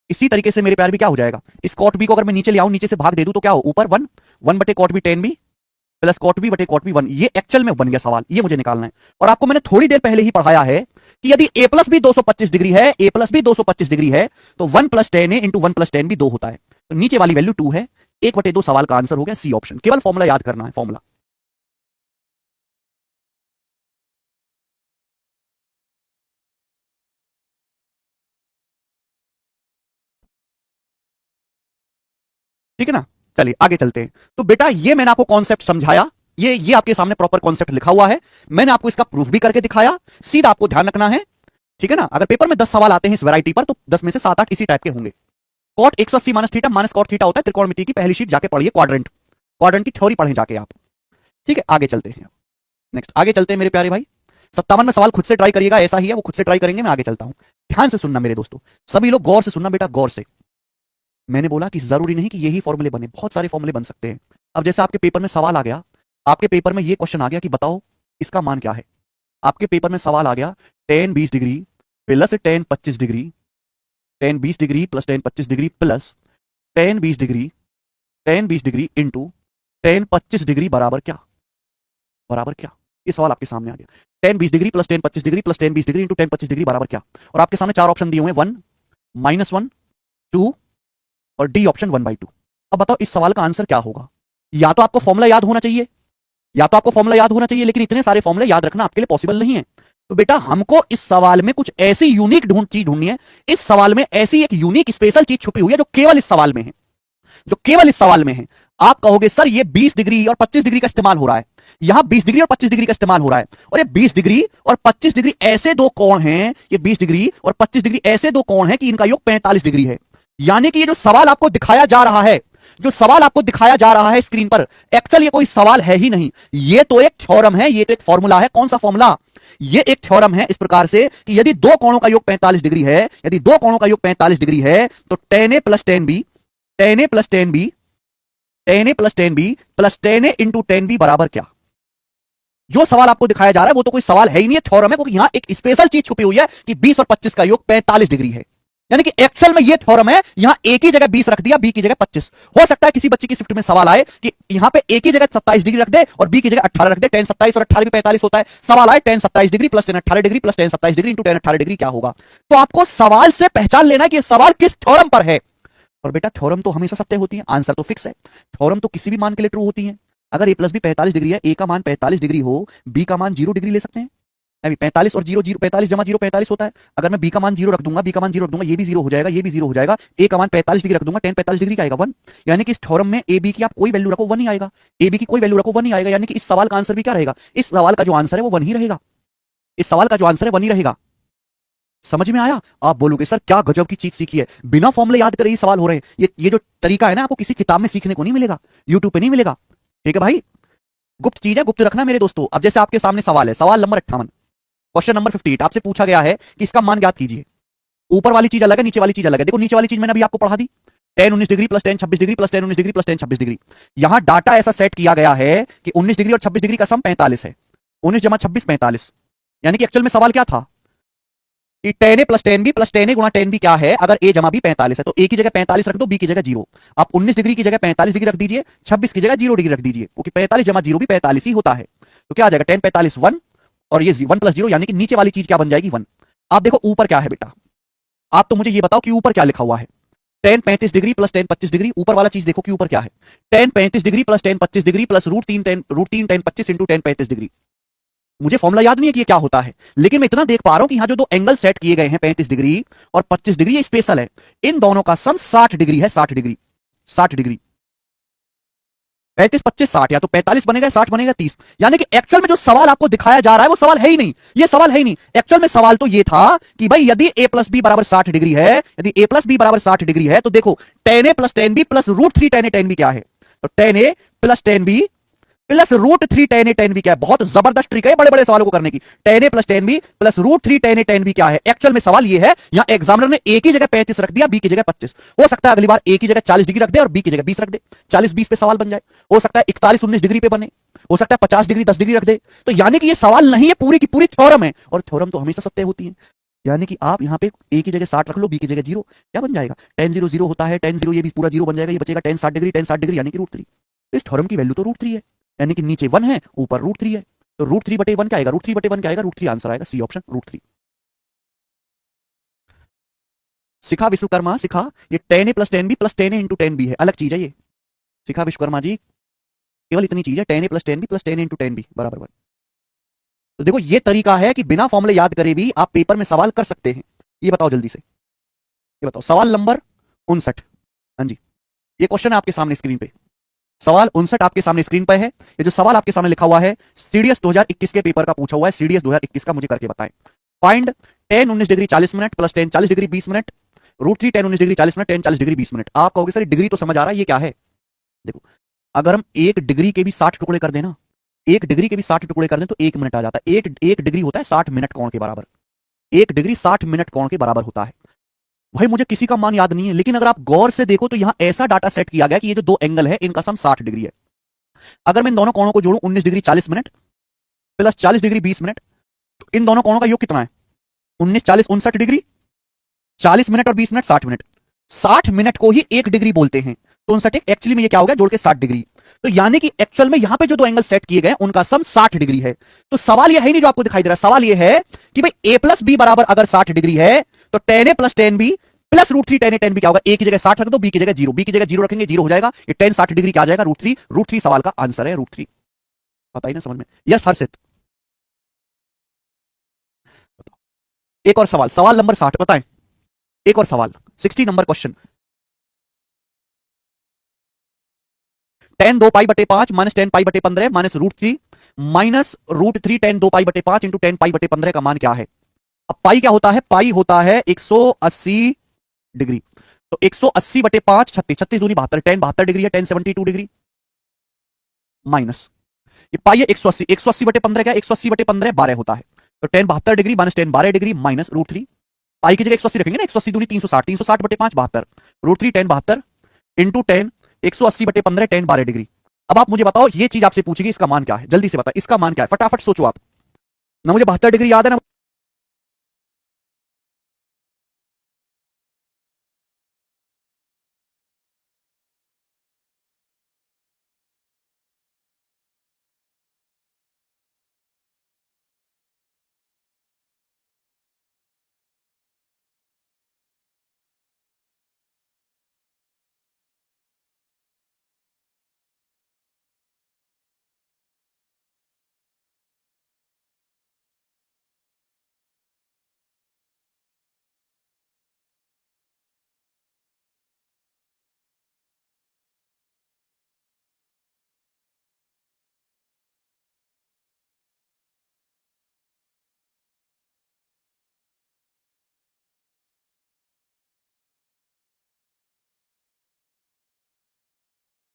इसी तरीके से मेरे प्यार भी क्या हो जाएगा? इस कॉट बी को अगर मैं नीचे ले आऊं, नीचे से भाग दे दूं तो क्या हो? ऊपर 1, 1 बटे cot B tan B plus cot B बटे कॉट बी 1। ये एक्चुअल में बन गया सवाल, ये मुझे निकालना है। और आपको मैंने थोड़ी देर पहले ही पढ़ाया है कि यदि a प्लस बी 225 डिग्री है, a प्लस बी 225 डिग्री है तो 1 plus tan A into 1 plus tan B 2 होता है। तो नीचे वाली वैल्यू 2 है, 1 बटे 2 सवाल का आंसर हो गया, सी ऑप्शन। केवल फॉर्मूला याद करना है, फॉर्मूला। ठीक है ना? चलिए आगे चलते हैं। तो बेटा ये मैंने आपको कॉन्सेप्ट समझाया, ये आपके सामने प्रॉपर कॉन्सेप्ट लिखा हुआ है, मैंने आपको इसका प्रूफ भी करके दिखाया। सीधा आपको ध्यान रखना है, ठीक है ना? अगर पेपर में 10 सवाल आते हैं इस वैरायटी पर तो 10 में से 7-8 इसी टाइप के होंगे। Cot 180 minus theta minus cot theta होता है त्रिकोणमिति की पहली शीट, जाके पढ़िए। क्वाड्रेंट, क्वाड्रेंट की थ्योरी पढ़ें जाके आप। ठीक है, आगे चलते हैं। नेक्स्ट आगे चलते हैं मेरे प्यारे भाई। 57 में सवाल खुद से ट्राई करिएगा, ऐसा ही है, वो खुद से ट्राई करेंगे। मैं आगे चलता हूं, ध्यान से सुनना मेरे दोस्तों, सभी लोग गौर से सुनना बेटा, गौर से। मैंने बोला कि जरूरी नहीं कि यही फॉर्मूले बने, बहुत सारे फॉर्मूले बन सकते हैं। अब जैसे आपके पेपर में सवाल आ गया, आपके पेपर में ये क्वेश्चन आ गया कि बताओ इसका मान क्या है। आपके पेपर में सवाल आ गया tan 20 degree plus tan 25 degree, tan 20 degree plus tan 25 degree plus tan 20 degree, tan 20 degree into tan 25 degree बराबर क्या? बराबर क्या? ये सवाल आपके सामने आ गया। tan 20 degree plus tan 25 degree plus tan 20 degree into tan 25 degree बराबर क्या? और आपके सामने 4 ऑप्शन दिए हुए हैं, 1 -1 2 और डी ऑप्शन 1/2। अब बताओ इस सवाल का आंसर क्या होगा? या तो आपको फॉर्मूला याद होना चाहिए, या तो आपको फॉर्मूला याद होना चाहिए, लेकिन इतने सारे फॉर्मूले याद रखना आपके लिए पॉसिबल नहीं है। तो बेटा हमको इस सवाल में कुछ ऐसी यूनिक चीज ढूंढनी है। इस सवाल में ऐसी एक यूनिक स्पेशल चीज छुपी हुई है जो केवल इस सवाल में है, जो केवल इस सवाल में है। आप कहोगे सर ये 20 डिग्री और 25 डिग्री का इस्तेमाल हो रहा है, यहां 20 डिग्री और 25 डिग्री का इस्तेमाल हो रहा है, और ये 20 डिग्री और 25 डिग्री ऐसे दो कोण हैं, ये 20 डिग्री और 25 डिग्री ऐसे दो कोण हैं कि इनका योग 45 डिग्री है। यानी कि ये जो सवाल आपको दिखाया जा रहा है, जो सवाल आपको दिखाया जा रहा है स्क्रीन पर, एक्चुअली ये कोई सवाल है ही नहीं, ये तो एक थ्योरम है, ये तो एक फॉर्मूला है। कौन सा फॉर्मूला? ये एक थ्योरम है इस प्रकार से कि यदि दो कोणों का योग 45 डिग्री है, यदि दो कोणों का योग 45 डिग्री है तो tan a plus tan b, tan a plus tan b, tan a plus tan b plus tan a into tan b बराबर क्या? जो सवाल आपको दिखाया जा रहा है वो तो कोई सवाल है ही नहीं, थ्योरम है, क्योंकि यहां एक स्पेशल चीज छुपी हुई है कि 20 और 25 का योग 45 डिग्री है। यानी कि एक्चुअल में ये थ्योरम है, यहां ए की जगह 20 रख दिया, बी की जगह 25। हो सकता है किसी बच्चे की शिफ्ट में सवाल आए कि यहां पे ए की जगह 27 डिग्री रख दे और बी की जगह 18 रख दे, tan 27 और 18 भी 45 होता है। सवाल आए tan 27 degree plus tan 18 degree plus tan 27 degree into tan 18 degree क्या होगा? तो आपको सवाल से पहचान लेना कि सवाल किस थ्योरम पर है। और बेटा थ्योरम तो हमेशा सत्य होती है, आंसर तो फिक्स है। थ्योरम तो किसी भी मान के लिए ट्रू होती है। अगर a प्लस बी 45 डिग्री है, a का मान 45 डिग्री हो, b का मान 0 डिग्री ले सकते हैं। नहीं, 45 और 0 0, 45 जमा 0 45 होता है। अगर मैं b का मान 0 रख दूंगा, b का मान 0 रख दूंगा, ये भी 0 हो जाएगा, ये भी 0 हो जाएगा। a का मान 45 डिग्री रख दूंगा, tan 45 डिग्री का आएगा 1। यानी कि इस थ्योरम में a b की आप कोई वैल्यू रखो 1 ही आएगा, a b की कोई वैल्यू रखो 1 ही आएगा। यानी कि इस सवाल का आंसर भी क्या रहेगा? इस सवाल का जो आंसर है वो 1 ही रहेगा। इस सवाल का जो आंसर है 1 ही रहेगा। समझ में आया? आप बोलोगे सर क्या गजब की चीज सीखी है, बिना फॉर्मूले याद करे ही सवाल हो रहे हैं। ये जो तरीका है ना, आपको किसी किताब में सीखने को नहीं मिलेगा, यूट्यूब पे नहीं मिलेगा। ठीक है भाई, गुप्त चीज है, गुप्त रखना मेरे दोस्तों। अब जैसे आपके सामने सवाल है, सवाल नंबर 58, क्वेश्चन नंबर 58, आपसे पूछा गया है कि इसका मान ज्ञात कीजिए। ऊपर वाली चीज अलग है, नीचे वाली चीज अलग है। देखो नीचे वाली चीज मैंने अभी आपको पढ़ा दी, tan 19 degree plus tan 26 degree plus tan 19 degree plus tan 26 degree. यहां डाटा ऐसा सेट किया गया है कि 19 डिग्री और 26 डिग्री का सम 45 है, 19 जमा 26 45। यानी कि एक्चुअल में सवाल क्या था? कि tan A plus tan B plus tan A गुणा टेन बी क्या है, अगर ए जमा बी 45 है तो ए की जगह 45 रख दो, बी की जगह 0। आप 19 डिग्री की जगह 45 डिग्री रख दीजिए, 26 की जगह 0 डिग्री रख दीजिए, क्योंकि 45 जमा 0 भी 45 ही होता है। तो क्या आ जाएगा, 10 45 1, और ये 1 प्लस 0, यानी कि नीचे वाली चीज क्या बन जाएगी 1। आप देखो ऊपर क्या है बेटा, आप तो मुझे ये बताओ कि ऊपर क्या लिखा हुआ है। 10 35 डिग्री प्लस 10 25 डिग्री, ऊपर वाला चीज देखो कि ऊपर क्या है। 10 35 degree plus 10 25 degree plus √3 10 25 into 10 35 degree. मुझे फॉर्मूला याद नहीं है कि ये क्या होता है, लेकिन मैं इतना देख पा रहा हूं कि यहां जो दो एंगल सेट किए गए हैं 35 डिग्री और 25 डिग्री, ये स्पेशल है। इन दोनों का सम 60 डिग्री है, 60 डिग्री, 60 डिग्री। 35 25 60, या तो 45 बनेगा 60 बनेगा 30। यानी कि एक्चुअल में जो सवाल आपको दिखाया जा रहा है वो सवाल है ही नहीं, ये सवाल है ही नहीं। एक्चुअल में सवाल तो ये था कि भाई यदि a प्लस बी बराबर 60 डिग्री है, यदि a प्लस बी बराबर 60 डिग्री है, तो देखो tan a plus tan b plus √3 tan a tan b क्या है। तो tan a plus tan b plus √3 tan a tan b क्या है। बहुत जबरदस्त ट्रिक है बड़े बड़े सवालों को करने की। tan a plus tan b plus √3 tan a tan b क्या है। एक्चुअल में सवाल ये है, यहां एग्जामिनर ने a की जगह 35 रख दिया, b की जगह 25। हो सकता है अगली बार a की जगह 40 डिग्री रख दे और b की जगह 20 रख दे, 40 20 पे सवाल बन जाए। हो सकता है 41 19 डिग्री पे बने, हो सकता है 50 डिग्री 10 डिग्री रख दे। तो यानी कि ये सवाल नहीं है, पूरी की पूरी थ्योरम है, और थ्योरम तो हमेशा सत्य होती है। यानी कि आप यहां पे a की जगह 60 रख लो, b की जगह 0, क्या बन जाएगा, tan 0 0 होता है, tan 0 ये भी पूरा 0 बन जाएगा, ये बचेगा tan 60 डिग्री, tan 60 डिग्री यानी कि √3। इस थ्योरम की वैल्यू तो √3 है, यानी कि नीचे 1 है ऊपर √3 है। तो √3 बटे 1 क्या आएगा, √3 बटे 1 क्या आएगा, √3 आंसर आएगा, सी ऑप्शन √3। सिखा विश्वकर्मा सिखा, ये tan a plus tan b plus tan a into tan b है, अलग चीज है ये। सिखा विश्वकर्मा जी, केवल इतनी चीज है, tan a plus tan b plus tan a into tan b बराबर 1। तो देखो ये तरीका है कि बिना फॉर्मूले याद करे भी आप पेपर में सवाल कर सकते हैं। ये बताओ जल्दी से, ये बताओ सवाल नंबर 59। हाँ जी, ये क्वेश्चन है आपके सामने स्क्रीन पे, सवाल 59 आपके सामने स्क्रीन पर है। ये जो सवाल आपके सामने लिखा हुआ है सीडीएस 2021 के पेपर का पूछा हुआ है, सीडीएस 2021 का, मुझे करके बताएं। Find tan 19 degree 40 minute plus tan 40 degree 20 minute √3 tan 19 degree 40 minute tan 40 degree 20 minute. आप कहोगे सर डिग्री तो समझ आ रहा है, ये क्या है। देखो अगर हम एक डिग्री के भी 60 टुकड़े कर देना, एक डिग्री के भी 60 टुकड़े कर दें तो 1 मिनट आ जाता है। एक डिग्री होता है 60 मिनट कोण के बराबर, एक डिग्री 60 मिनट कोण के बराबर होता है। भाई मुझे किसी का मान याद नहीं है, लेकिन अगर आप गौर से देखो तो यहां ऐसा डाटा सेट किया गया कि ये जो दो एंगल है इनका सम 60 डिग्री है। अगर मैं इन दोनों कोणों को जोड़ूं 19 degree 40 minute plus 40 degree 20 minute, तो इन दोनों कोणों का योग कितना है, 19 40 59 डिग्री, 40 मिनट और 20 मिनट 60 मिनट, 60 मिनट को ही 1 डिग्री बोलते हैं। तो 59 एक्चुअली में ये क्या हो गया, जोड़ के 60 डिग्री। तो यानी कि एक्चुअल में यहां पे जो दो एंगल सेट किए गए उनका सम 60 डिग्री है। तो सवाल यह है नहीं जो आपको दिखाई दे रहा है, सवाल यह है कि भाई a प्लस बी बराबर अगर 60 डिग्री है तो tan a plus tan b plus √3 tan a tan b क्या होगा। a की जगह 60 रख दो, b की जगह 0, b की जगह 0 रखेंगे 0 हो जाएगा, ये tan 60 डिग्री क्या आ जाएगा, √3। √3 सवाल का आंसर है, √3। पता ही ना समझ में। यस हर्षित, एक और सवाल, सवाल नंबर 60 बताएं, एक और सवाल 60 नंबर क्वेश्चन। tan 2 पाई बटे 5 माइनस tan पाई बटे 15 माइनस √3 माइनस √3 tan 2 पाई बटे 5 इंटू tan पाई बटे 15 का मान क्या है। अब पाई क्या होता है, पाई होता है 180 डिग्री। तो 180 बटे 5 36, 36 दूनी 72, tan 72 डिग्री है, tan 72 डिग्री माइनस ये पाई है 180, 180 बटे 15 क्या, 180 बटे 15 12 होता है। तो tan 72 degree minus tan 12 degree minus √3, पाई की जगह 180 रखेंगे ना, 180 दूनी 360, 360 बटे 5 72, √3 tan 72 इंटू tan 180 बटे 15 tan 12 डिग्री। अब आप मुझे बताओ ये चीज आपसे पूछेगी, इसका मान क्या है, जल्दी से बताओ इसका मान क्या है, फटाफट सोचो आप। ना मुझे 72 डिग्री याद है ना,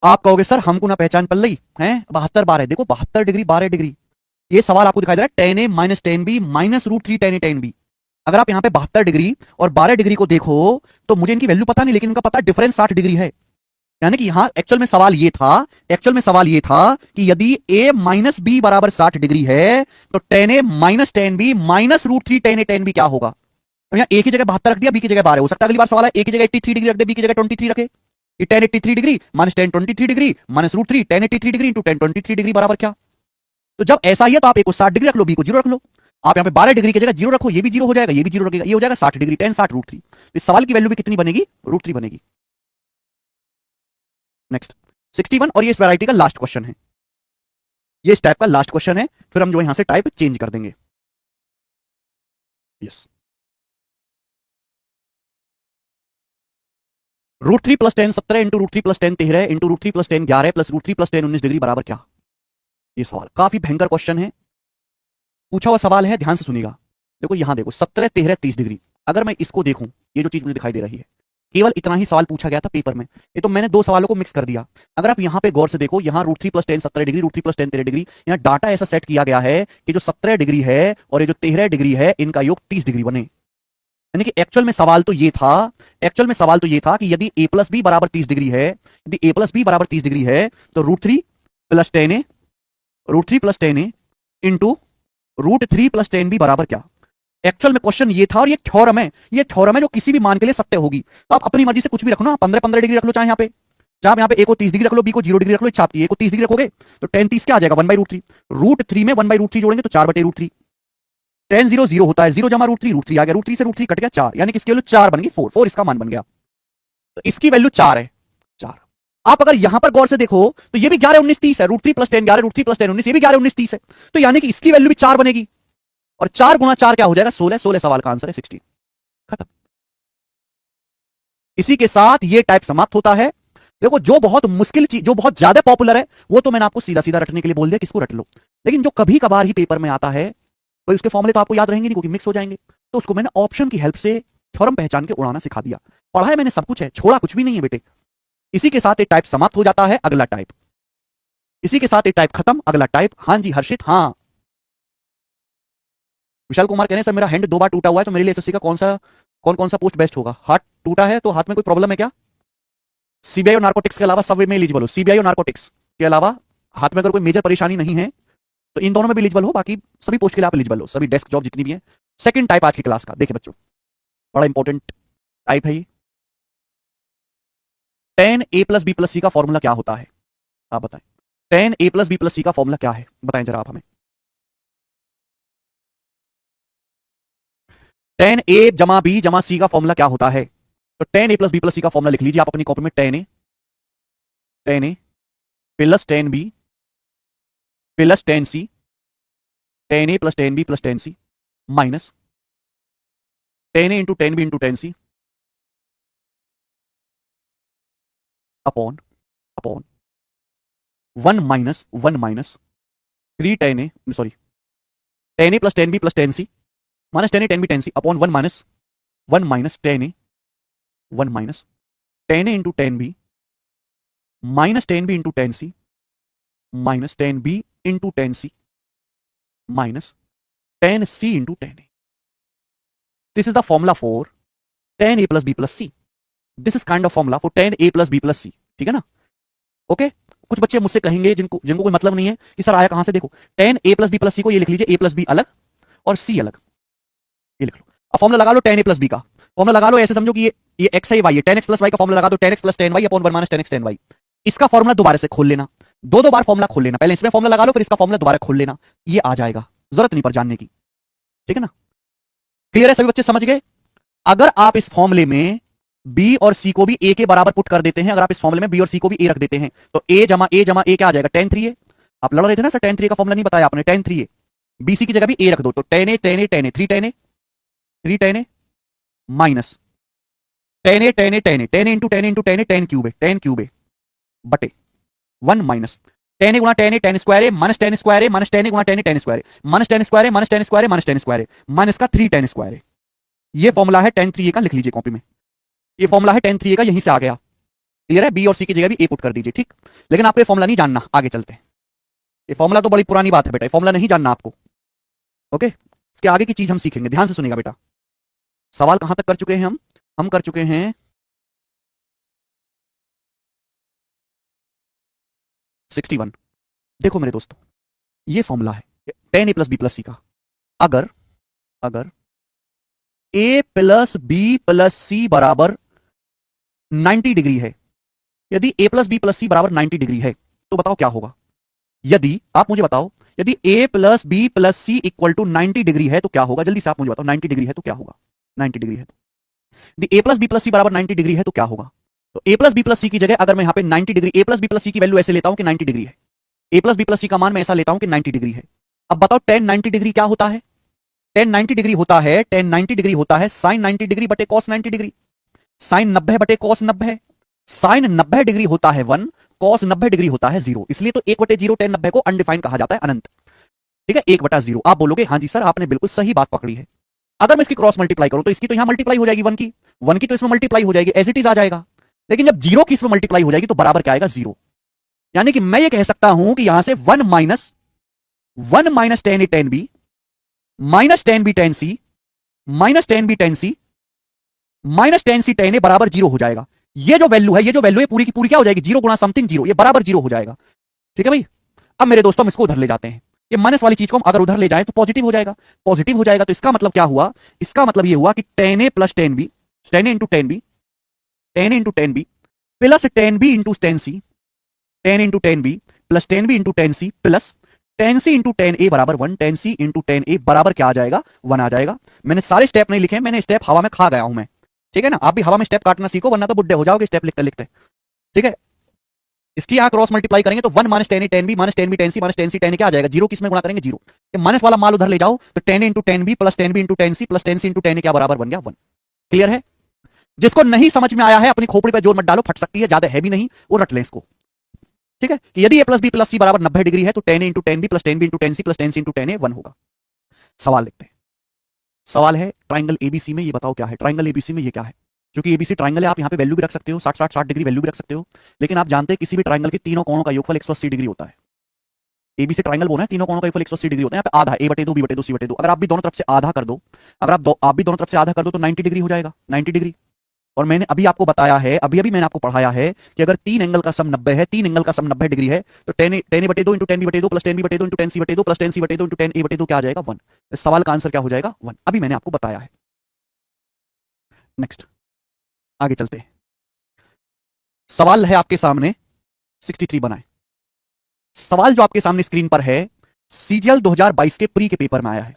आप कहोगे सर हमको ना पहचान पल रही है, 72 बार है। देखो 72 डिग्री 12 डिग्री, ये सवाल आपको दिखाई दे रहा है tan a minus tan b minus √3 tan a tan b। अगर आप यहां पे 72 डिग्री और 12 डिग्री को देखो तो मुझे इनकी वैल्यू पता नहीं, लेकिन इनका पता डिफरेंस 60 डिग्री है। यानी कि यहां एक्चुअल में सवाल ये था, एक्चुअल में सवाल ये था कि यदि a माइनस बी बराबर 60 डिग्री है तो tan a minus tan b minus √3 tan a tan b क्या होगा। तो यहाँ ए की जगह 72 रख दिया, बी की जगह 12, हो सकता है अगली बार सवाल है ए की जगह 83 डिग्री रख दे, बी की जगह 23 रखे। ये tan 83 degree minus tan 23 degree minus √3 tan 83 degree into tan 23 degree बराबर क्या? तो जब ऐसा ही है तो आप ए को 60 डिग्री रख लो, बी को 0 रख लो। आप यहाँ पे 12 डिग्री की जगह 0 रखो, ये भी 0 हो जाएगा, ये भी 0 रखेगा, ये हो जाएगा 60 डिग्री, tan 60 √3। इस सवाल की वैल्यू भी कितनी बनेगी? √3 बनेगी। नेक्स्ट 61, और ये इस वैरायटी का लास्ट क्वेश्चन है, ये इस टाइप का लास्ट क्वेश्चन है, फिर हम जो यहां से टाइप चेंज कर देंगे। Yes, √3 plus 10 17 into √3 plus 10 13 into √3 plus 10 11 plus √3 plus 10 19 degree बराबर क्या? ये सवाल काफी भयंकर क्वेश्चन है, पूछा हुआ सवाल है, ध्यान से सुनिएगा। देखो यहां देखो 17 13 30 डिग्री, अगर मैं इसको देखूं, ये जो चीज मुझे दिखाई दे रही है, केवल इतना ही सवाल पूछा गया था पेपर में, ये तो मैंने दो सवालों को मिक्स कर दिया। अगर आप यहां पे गौर से देखो, यहां √3 प्लस 10 17 डिग्री, √3 प्लस 10 13 डिग्री, यहां डाटा ऐसा सेट किया गया है कि जो 17 डिग्री है और ये जो 13 डिग्री है, इनका योग 30 डिग्री बने। यानी कि एक्चुअल में सवाल तो ये था, एक्चुअल में सवाल तो ये था कि यदि a प्लस बी बराबर 30 डिग्री है, यदि a प्लस बी बराबर 30 डिग्री है, तो √3 plus 10a, √3 plus 10a into √3 plus 10b बराबर क्या? एक्चुअल में क्वेश्चन ये था, और ये थ्योरम है, ये थ्योरम है जो किसी भी मान के लिए सत्य होगी। तो आप अपनी मर्जी से कुछ भी रखो ना, 15 15 डिग्री रख लो, चाहे यहाँ पे, चाहे यहाँ पे a को 30 डिग्री रख लो, b को 0 डिग्री रख लो, छापती है a को 30 डिग्री रखोगे तो tan 30 क्या आ जाएगा? 1/√3, √3 में 1/√3 जोड़ेंगे तो 4/√3, tan 0 0 होता है, 0 जमा √3 आ गया, √3 से √3 कट गया 4, यानी कि इसकी वैल्यू 4 बन गई, 4 इसका मान बन गया, तो इसकी वैल्यू 4 है, 4। आप अगर यहां पर गौर से देखो तो ये भी 11 19 30 है, √3 प्लस 10 11, √3 प्लस 10 19, ये भी 11 19 30 है, तो यानी कि इसकी वैल्यू भी 4 बनेगी, और 4 गुणा 4 क्या हो जाएगा? 16, 16 सवाल का आंसर है 16, खत्म। इसी के साथ ये टाइप समाप्त होता है। देखो जो बहुत मुश्किल चीज, जो बहुत ज्यादा पॉपुलर है, वो तो मैंने आपको सीधा सीधा रटने के लिए बोल दिया, किसको रट लो, लेकिन जो कभी कभार ही पेपर में आता है, तो उसके फॉर्मूले तो आपको याद रहेंगे नहीं क्योंकि मिक्स हो जाएंगे, तो उसको मैंने ऑप्शन की हेल्प से थ्योरम पहचान के उड़ाना सिखा दिया। पढ़ा है मैंने सब कुछ है, छोड़ा कुछ भी नहीं है बेटे। इसी के साथ एक टाइप समाप्त हो जाता है, अगला टाइप, इसी के साथ एक टाइप खत्म, अगला टाइप। हाँ जी हर्षित, हाँ। विशाल कुमार कहने सर मेरा हैंड 2 बार टूटा हुआ है, तो मेरे लिए एसएससी का कौन कौन सा पोस्ट बेस्ट होगा? हाथ टूटा है तो हाथ में कोई प्रॉब्लम है क्या? सीबीआई और नार्कोटिक्स के अलावा सब में एलिजिबल हो, सीबीआई और नार्कोटिक्स के अलावा हाथ में अगर कोई मेजर परेशानी नहीं है तो इन दोनों में भी एलिजिबल हो, बाकी सभी पोस्ट के लिए आप एलिजिबल हो, सभी डेस्क जॉब जितनी भी है। सेकंड टाइप आज की क्लास का देखिए बच्चों, बड़ा इंपॉर्टेंट टाइप है ये। tan a plus B plus C का फॉर्मूला क्या होता है? आप बताएं, tan a plus B plus C का फॉर्मूला क्या है, बताएं जरा आप हमें। tan a जमा बी जमा सी का फॉर्मूला क्या होता है? तो tan a plus B plus C का फॉर्मूला लिख लीजिए आप अपनी कॉपी में, tan a plus tan b plus tan c, tan a plus tan b plus tan c minus tan a into tan b into tan c upon upon 1 minus 3 tan a, sorry, tan a plus tan b plus tan c minus tan a tan b tan c upon 1 minus tan a, 1 minus tan a into tan b minus tan b into tan c minus tan b into tan c minus tan c into tan a। This is the formula for tan a plus b plus c, this is kind of formula for tan a plus b plus c, ठीक है ना? ओके कुछ बच्चे मुझसे कहेंगे जिनको जिनको कोई मतलब नहीं है कि सर आया कहां से, देखो tan a plus b plus c को ये लिख लीजिए, a प्लस b अलग और c अलग, ये लिख लो। अब फॉर्मूला लगा लो tan a प्लस b का, फॉर्मूला लगा लो, ऐसे समझो कि ये x है, ये y है, tan x प्लस y का फॉर्मूला लगा दो, tan x plus tan y upon 1 minus tan x tan y। इसका फॉर्मूला दोबारा से खोल लेना, दो बार फॉर्मूला खोल लेना, पहले इसमें फॉर्मूला लगा लो, फिर इसका फॉर्मूला दोबारा खोल लेना, ये आ जाएगा, जरूरत नहीं पर जानने की, ठीक है ना? क्लियर है सभी बच्चे, समझ गए? अगर आप इस फॉर्मूले में बी और सी को भी ए के बराबर पुट कर देते हैं, अगर आप इस फॉर्मूले में बी और सी को भी ए रख देते हैं, तो ए जमा ए क्या आ जाएगा? tan 3a। आप लड़ रहे थे ना सर tan 3 का फॉर्मूला नहीं बताया आपने, tan 3a, बीसी की जगह भी ए रख दो, तो tan a 3 tan a minus tan a into tan a tan cube A बटे 1 माइनस tan a गुणा tan square A minus tan square A minus tan a गुणा tan square A minus tan square A minus tan square A minus tan square A minus का 3 tan स्क्वायर ए। ये फॉर्मूला है tan 3a का, लिख लीजिए कॉपी में, ये फॉर्मूला है tan 3a का, यहीं से आ गया। क्लियर है? बी और सी की जगह भी ए पुट कर दीजिए, ठीक। लेकिन आपको ये फॉर्मूला नहीं जानना, आगे चलते हैं। ये फॉर्मूला तो बड़ी पुरानी बात है बेटा, ये फॉर्मूला नहीं जानना आपको, ओके। इसके आगे की चीज हम सीखेंगे, ध्यान से सुनिएगा बेटा। सवाल कहां तक कर चुके हैं हम कर चुके हैं 61। देखो मेरे दोस्तों, ये फॉर्मूला है tan a plus B plus C का। अगर A plus B plus C बराबर 90 डिग्री है, यदि A plus B plus C बराबर 90 डिग्री है तो बताओ क्या होगा? यदि आप मुझे बताओ, यदि A plus B plus C equal to 90 degree है तो क्या होगा? जल्दी से आप मुझे बताओ, 90 डिग्री है तो क्या होगा? 90 डिग्री है तो यदि A plus B plus C बराबर 90 डिग्री है तो क्या होगा? तो ए प्लस बी प्लस सी की जगह अगर मैं यहां पे 90 डिग्री, ए प्लस बी प्लस सी की वैल्यू ऐसे लेता हूं कि 90 डिग्री है, ए प्लस बी प्लस सी का मान मैं ऐसा लेता हूं कि 90 डिग्री है। अब बताओ tan 90 डिग्री क्या होता है? tan 90 डिग्री होता है, tan 90 डिग्री होता है sin 90 डिग्री बटे cos 90 डिग्री। sin 90 बटे cos 90, sin 90 डिग्री होता है 1, cos 90 डिग्री होता है 0। इसलिए तो 1 बटे 0 tan 90 को अनडिफाइंड कहा जाता है, अनंत। ठीक है, 1 बटा 0। आप बोलोगे हाँ जी सर आपने बिल्कुल सही बात पकड़ी है। अगर मैं इसकी क्रॉस मल्टीप्लाई करूं तो इसकी तो यहां मल्टीप्लाई हो जाएगी 1 की तो इसमें मल्टीप्लाई हो जाएगी, एज इट इज आ जाएगा। लेकिन जब 0 की इसमें मल्टीप्लाई हो जाएगी तो बराबर क्या आएगा? 0। यानी कि मैं ये कह सकता हूं कि यहां से 1 minus tan A tan B minus tan B tan C minus tan B tan C minus tan C tan A बराबर 0 हो जाएगा। ये जो वैल्यू है पूरी की पूरी क्या हो जाएगी? 0 गुणा समथिंग 0, ये बराबर 0 हो जाएगा। ठीक है भाई। अब मेरे दोस्तों हम इसको उधर ले जाते हैं, ये माइनस वाली चीज को हम अगर उधर ले जाए तो पॉजिटिव हो जाएगा। पॉजिटिव हो जाएगा तो इसका मतलब क्या हुआ? इसका मतलब ये हुआ कि tan A plus tan B, tan A into tan B, tan A into tan B plus tan B into tan C, tan into tan B plus tan B into tan C plus tan C into tan A बराबर 1, tan C into tan A बराबर क्या आ जाएगा? 1 आ जाएगा। मैंने सारे स्टेप नहीं लिखे, मैंने स्टेप हवा में खा गया हूं मैं। ठीक है ना, आप भी हवा में स्टेप काटना सीखो वरना तो बुड्ढे हो जाओगे स्टेप लिखते लिखते। ठीक है, इसकी यहां क्रॉस मल्टीप्लाई करेंगे तो 1 minus tan A tan B minus tan B tan C minus tan C tan A क्या आ जाएगा? 0 किसमें गुणा करेंगे? 0। ये माइनस वाला माल उधर ले जाओ तो tan A into tan B plus tan B into tan C plus tan C into tan A क्या बराबर बन गया? 1। क्लियर है? जिसको नहीं समझ में आया है अपनी खोपड़ी पर जोर मत डालो, फट सकती है, ज्यादा है भी नहीं, वो रट ले इसको। ठीक है, कि यदि A plus B plus C बराबर 90 डिग्री है तो tan A into tan B plus tan B into tan C plus tan C into tan A 1 होगा। सवाल लिखते हैं। सवाल है ट्राइंगल एबीसी में ये बताओ क्या है? ट्राइंगल एबीसी में ये क्या है? क्योंकि एबीसी ट्राइंगल है, आप यहां पे वैल्यू भी रख सकते हो, 60 डिग्री वैल्यू भी रख सकते हो। लेकिन आप जानते हैं किसी भी ट्राइंगल के तीनों कोणों का योगफल 180 डिग्री होता है। एबीसी ट्राइंगल बोला है, तीनों कोणों का योगफल 180 डिग्री होता है। यहाँ पे आधा, a बटे 2 b बटे 2 c बटे 2, अगर आप भी दोनों तरफ से आधा कर दो, अगर आप भी दोनों तरफ से आधा कर दो तो 90 डिग्री हो जाएगा, 90 डिग्री। और मैंने अभी आपको बताया है, अभी मैंने आपको पढ़ाया है कि अगर 3 एंगल का सम 90 है, 3 एंगल का सम 90 डिग्री है तो tan ए बटे 2 इंटू tan बी बटे 2 प्लस tan बी बटे 2 इंटू tan सी बटे 2 प्लस tan सी बटे 2 इंटू tan ए बटे 2 क्या आ जाएगा? 1। इस सवाल का आंसर क्या हो जाएगा? 1। अभी मैंने आपको बताया है। नेक्स्ट आगे चलते हैं। सवाल है आपके सामने 63 बनाए। सवाल जो आपके सामने स्क्रीन पर है सीजीएल 2022 के प्री के पेपर में आया है।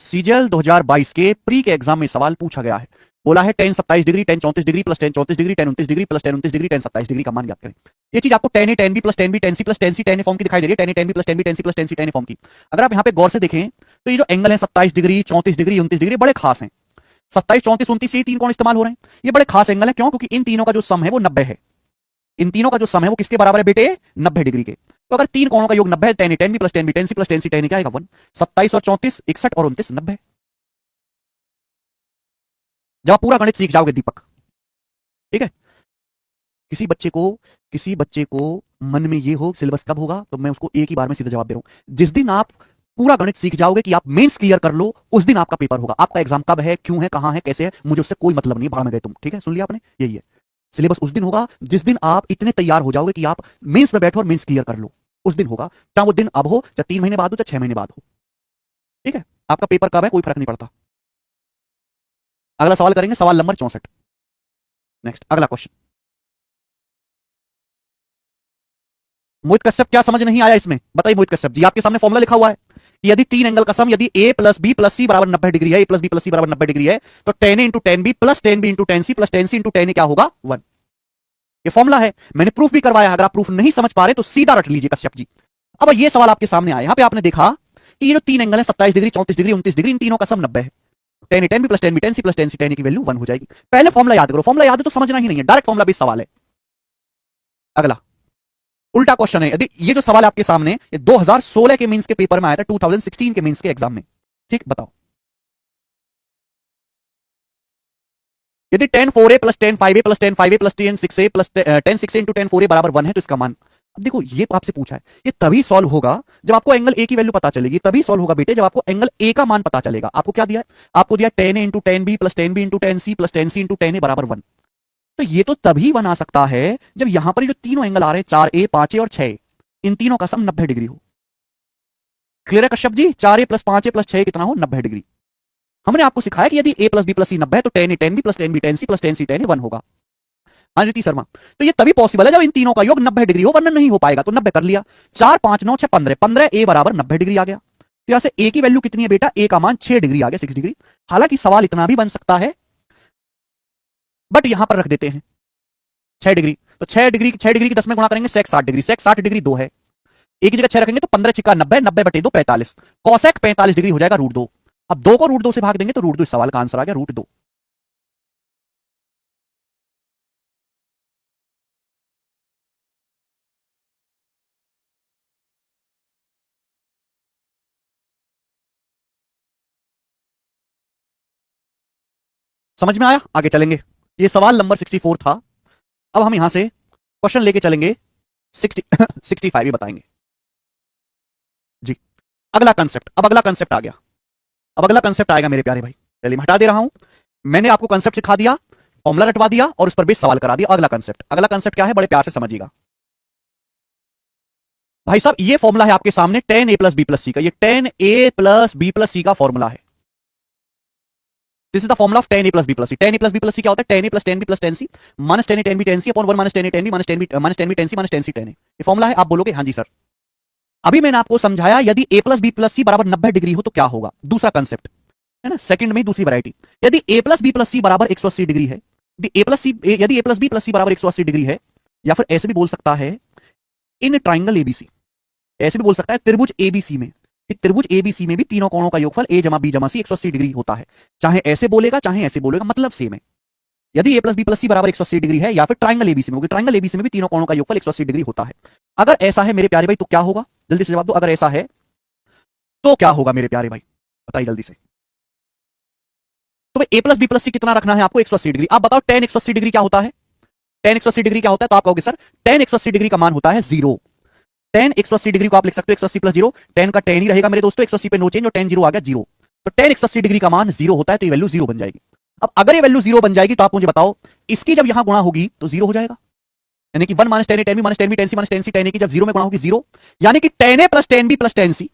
सीजीएल 2022 के प्री के एग्जाम में सवाल पूछा गया है। बोला है tan 27 degree, tan 34 degree plus tan 34 degree, tan 29 degree plus tan 29 degree, tan 27 degree का मान ज्ञात करें। ये चीज आपको tan A tan B plus tan B tan C plus tan C tan A form की दिखाई दे रही है। tan A tan B plus tan B tan C plus tan C tan A form की। अगर आप यहां पे गौर से देखें तो ये जो एंगल है 27 डिग्री, 34 डिग्री, 29 डिग्री बड़े खास हैं। 27, 34, 29 ये 3 कोण इस्तेमाल हो रहे हैं। ये बड़े खास एंगल है, क्यों? क्योंकि इन तीनों का जो सम है वो 90 है। इन तीनों का जो सम है वो किसके बराबर है बेटे? 90 डिग्री के। तो अगर 3 कोणों का योग 90 है, tan A tan B plus tan B tan C plus tan C tan A क्या आएगा? 1। 27 और 34 61 और 29 90। जब आप पूरा गणित सीख जाओगे दीपक, ठीक है, किसी बच्चे को मन में ये हो सिलेबस कब होगा, तो मैं उसको एक ही बार में सीधा जवाब दे रहा हूं। जिस दिन आप पूरा गणित सीख जाओगे कि आप मेंस क्लियर कर लो, उस दिन आपका पेपर होगा। आपका एग्जाम कब है, क्यों है, कहां है, कैसे है, मुझे उससे कोई मतलब नहीं, भाड़ में गए तुम। ठीक है, सुन लिया आपने? यही है सिलेबस। उस दिन होगा जिस दिन आप इतने तैयार हो जाओगे कि आप मेंस में बैठो और मेंस क्लियर कर लो, उस दिन होगा। चाहे वो दिन अब हो, चाहे 3 महीने बाद हो, चाहे 6 महीने बाद हो। ठीक है, आपका पेपर कब है कोई फर्क नहीं पड़ता। अगला सवाल करेंगे, सवाल नंबर 64। नेक्स्ट अगला क्वेश्चन। मोहित कश्यप क्या समझ नहीं आया इसमें? बताइए मोहित कश्यप जी, आपके सामने फॉर्मूला लिखा हुआ है कि यदि 3 एंगल का सम, यदि a plus B plus C बराबर 90 डिग्री है, a plus B plus C बराबर 90 डिग्री है, तो tan a into tan b plus tan b into tan c plus tan c into tan a क्या होगा? 1। ये फॉर्मूला है, मैंने प्रूफ भी करवाया। अगर आप प्रूफ नहीं समझ पा रहे तो सीधा रट लीजिए कश्यप जी। अब ये सवाल आपके सामने आया, यहां पे आपने देखा कि ये जो 3 एंगल है 27 डिग्री, 34 डिग्री, 29 डिग्री, इन तीनों का सम 90 है। tan a tan b plus tan b tan c plus tan c tan a की वैल्यू 1 हो जाएगी। पहले फॉर्मूला याद करो, फॉर्मूला याद है तो समझना ही नहीं है, डायरेक्ट फॉर्मूला बेस्ड सवाल है। अगला उल्टा क्वेश्चन है। यदि ये जो सवाल है आपके सामने, ये 2016 के मींस के पेपर में आया था, 2016 के मींस के एग्जाम में। ठीक, बताओ यदि tan 4a plus tan 5a plus tan 5a plus tan 6a plus tan 6a into tan 4a बराबर 1 है तो इसका मान। अब देखो ये तो आपसे पूछा है, ये तभी सॉल्व होगा जब आपको एंगल ए की वैल्यू पता चलेगी। तभी सॉल्व होगा बेटे जब आपको एंगल ए का मान पता चलेगा। आपको क्या दिया है? आपको दिया tan a into tan b plus tan b into tan c plus tan c into tan a बराबर 1। तो ये तो तभी बना सकता है जब यहां पर जो तीनों एंगल आ रहे हैं 4a 5a और 6a, इन तीनों का सम 90 डिग्री हो। क्लियर है Kashyap ji? 4a plus 5a plus 6a कितना हो? 90 डिग्री। हमने आपको सिखाया कि यदि a प्लस बी प्लस सी 90 है तो tan a tan b plus tan b tan c plus tan c tan a 1 होगा। हाँ रीति शर्मा, तो ये तभी पॉसिबल है जब इन तीनों का योग 90 डिग्री हो, वरना नहीं हो पाएगा। तो 90 कर लिया, 4 5 9 6 15, 15 a बराबर 90 डिग्री आ गया। तो यहां से a की वैल्यू कितनी है बेटा, a का मान 6 डिग्री आ गया, 6 डिग्री। हालांकि सवाल इतना भी बन सकता है, बट यहां पर रख देते हैं 6 डिग्री। तो 6 डिग्री की 10 में गुणा करेंगे, सेक 60 डिग्री, सेक 60 डिग्री 2 है, एक की जगह 6 रखेंगे तो 15 छिक्का 90, 90 बटे 2 45, कॉसेक 45 डिग्री हो जाएगा √2। अब 2 को √2 से भाग देंगे तो √2 इस सवाल का आंसर आ गया √2। समझ में आया? आगे चलेंगे, ये सवाल नंबर 64 था। अब हम यहां से क्वेश्चन लेके चलेंगे 65 ही बताएंगे जी। अगला कंसेप्ट, अब अगला कंसेप्ट आ गया, अब अगला कंसेप्ट आएगा मेरे प्यारे भाई। चलिए मैं हटा दे रहा हूं, मैंने आपको कंसेप्ट सिखा दिया, फॉर्मूला रटवा दिया और उस पर बेस सवाल करा दिया। अगला कंसेप्ट, अगला कंसेप्ट क्या है, बड़े प्यार से समझिएगा भाई साहब। ये फॉर्मूला है आपके सामने tan a plus B plus C का, ये tan a plus B plus C का फॉर्मूला है। This is the formula of tan a plus B plus C. tan a plus B plus C क्या होता है, tan a plus tan b plus tan c minus tan a tan b tan c upon 1 minus tan a tan b minus tan b tan c minus tan c tan a। ये फॉर्मूला है। आप बोलोगे हाँ जी सर, अभी मैंने आपको समझाया यदि a plus B plus C बराबर 90 डिग्री हो तो क्या होगा। दूसरा कंसेप्ट है ना, सेकंड में दूसरी वैरायटी। यदि a plus B plus C बराबर 180 डिग्री है, यदि a plus B plus C बराबर 180 डिग्री है, या फिर ऐसे भी बोल सकता है इन ट्राइंगल एबीसी, ऐसे भी बोल सकता है त्रिभुज एबीसी में, त्रिभुज एबीसी में भी तीनों कोणों का योगफल a जमा b जमा c 180 डिग्री होता है। चाहे ऐसे बोलेगा चाहे ऐसे बोलेगा, मतलब सेम है। यदि a plus B plus C बराबर 180 डिग्री है, या फिर ट्राइंगल एबीसी में, क्योंकि ट्राइंगल एबीसी में भी तीनों कोणों का योगफल 180 डिग्री होता है। अगर ऐसा है मेरे प्यारे भाई तो क्या होगा, जल्दी से जवाब दो। अगर ऐसा है तो क्या होगा मेरे प्यारे भाई, बताइए जल्दी से। तो भाई a प्लस बी प्लस सी कितना रखना है आपको, 180 डिग्री। आप बताओ tan 180 डिग्री क्या होता है, tan 180 डिग्री क्या होता है। तो आप कहोगे सर tan 180 डिग्री का मान होता है 0। tan 180 डिग्री को आप लिख सकते हो 180 प्लस 0, tan का tan ही रहेगा मेरे दोस्तों, 180 पे नो चेंज और tan 0 आ गया 0। तो tan 180 डिग्री का मान 0 होता है, तो ये वैल्यू 0 बन जाएगी। अब अगर ये वैल्यू 0 बन जाएगी तो आप मुझे बताओ इसकी जब यहां गुणा होगी तो 0 हो जाएगा, यानी कि 1 minus tan a tan b minus tan b tan c minus tan c tan a की जब 0 में गुणा होगी 0, यानी कि tan a plus tan b plus tan c,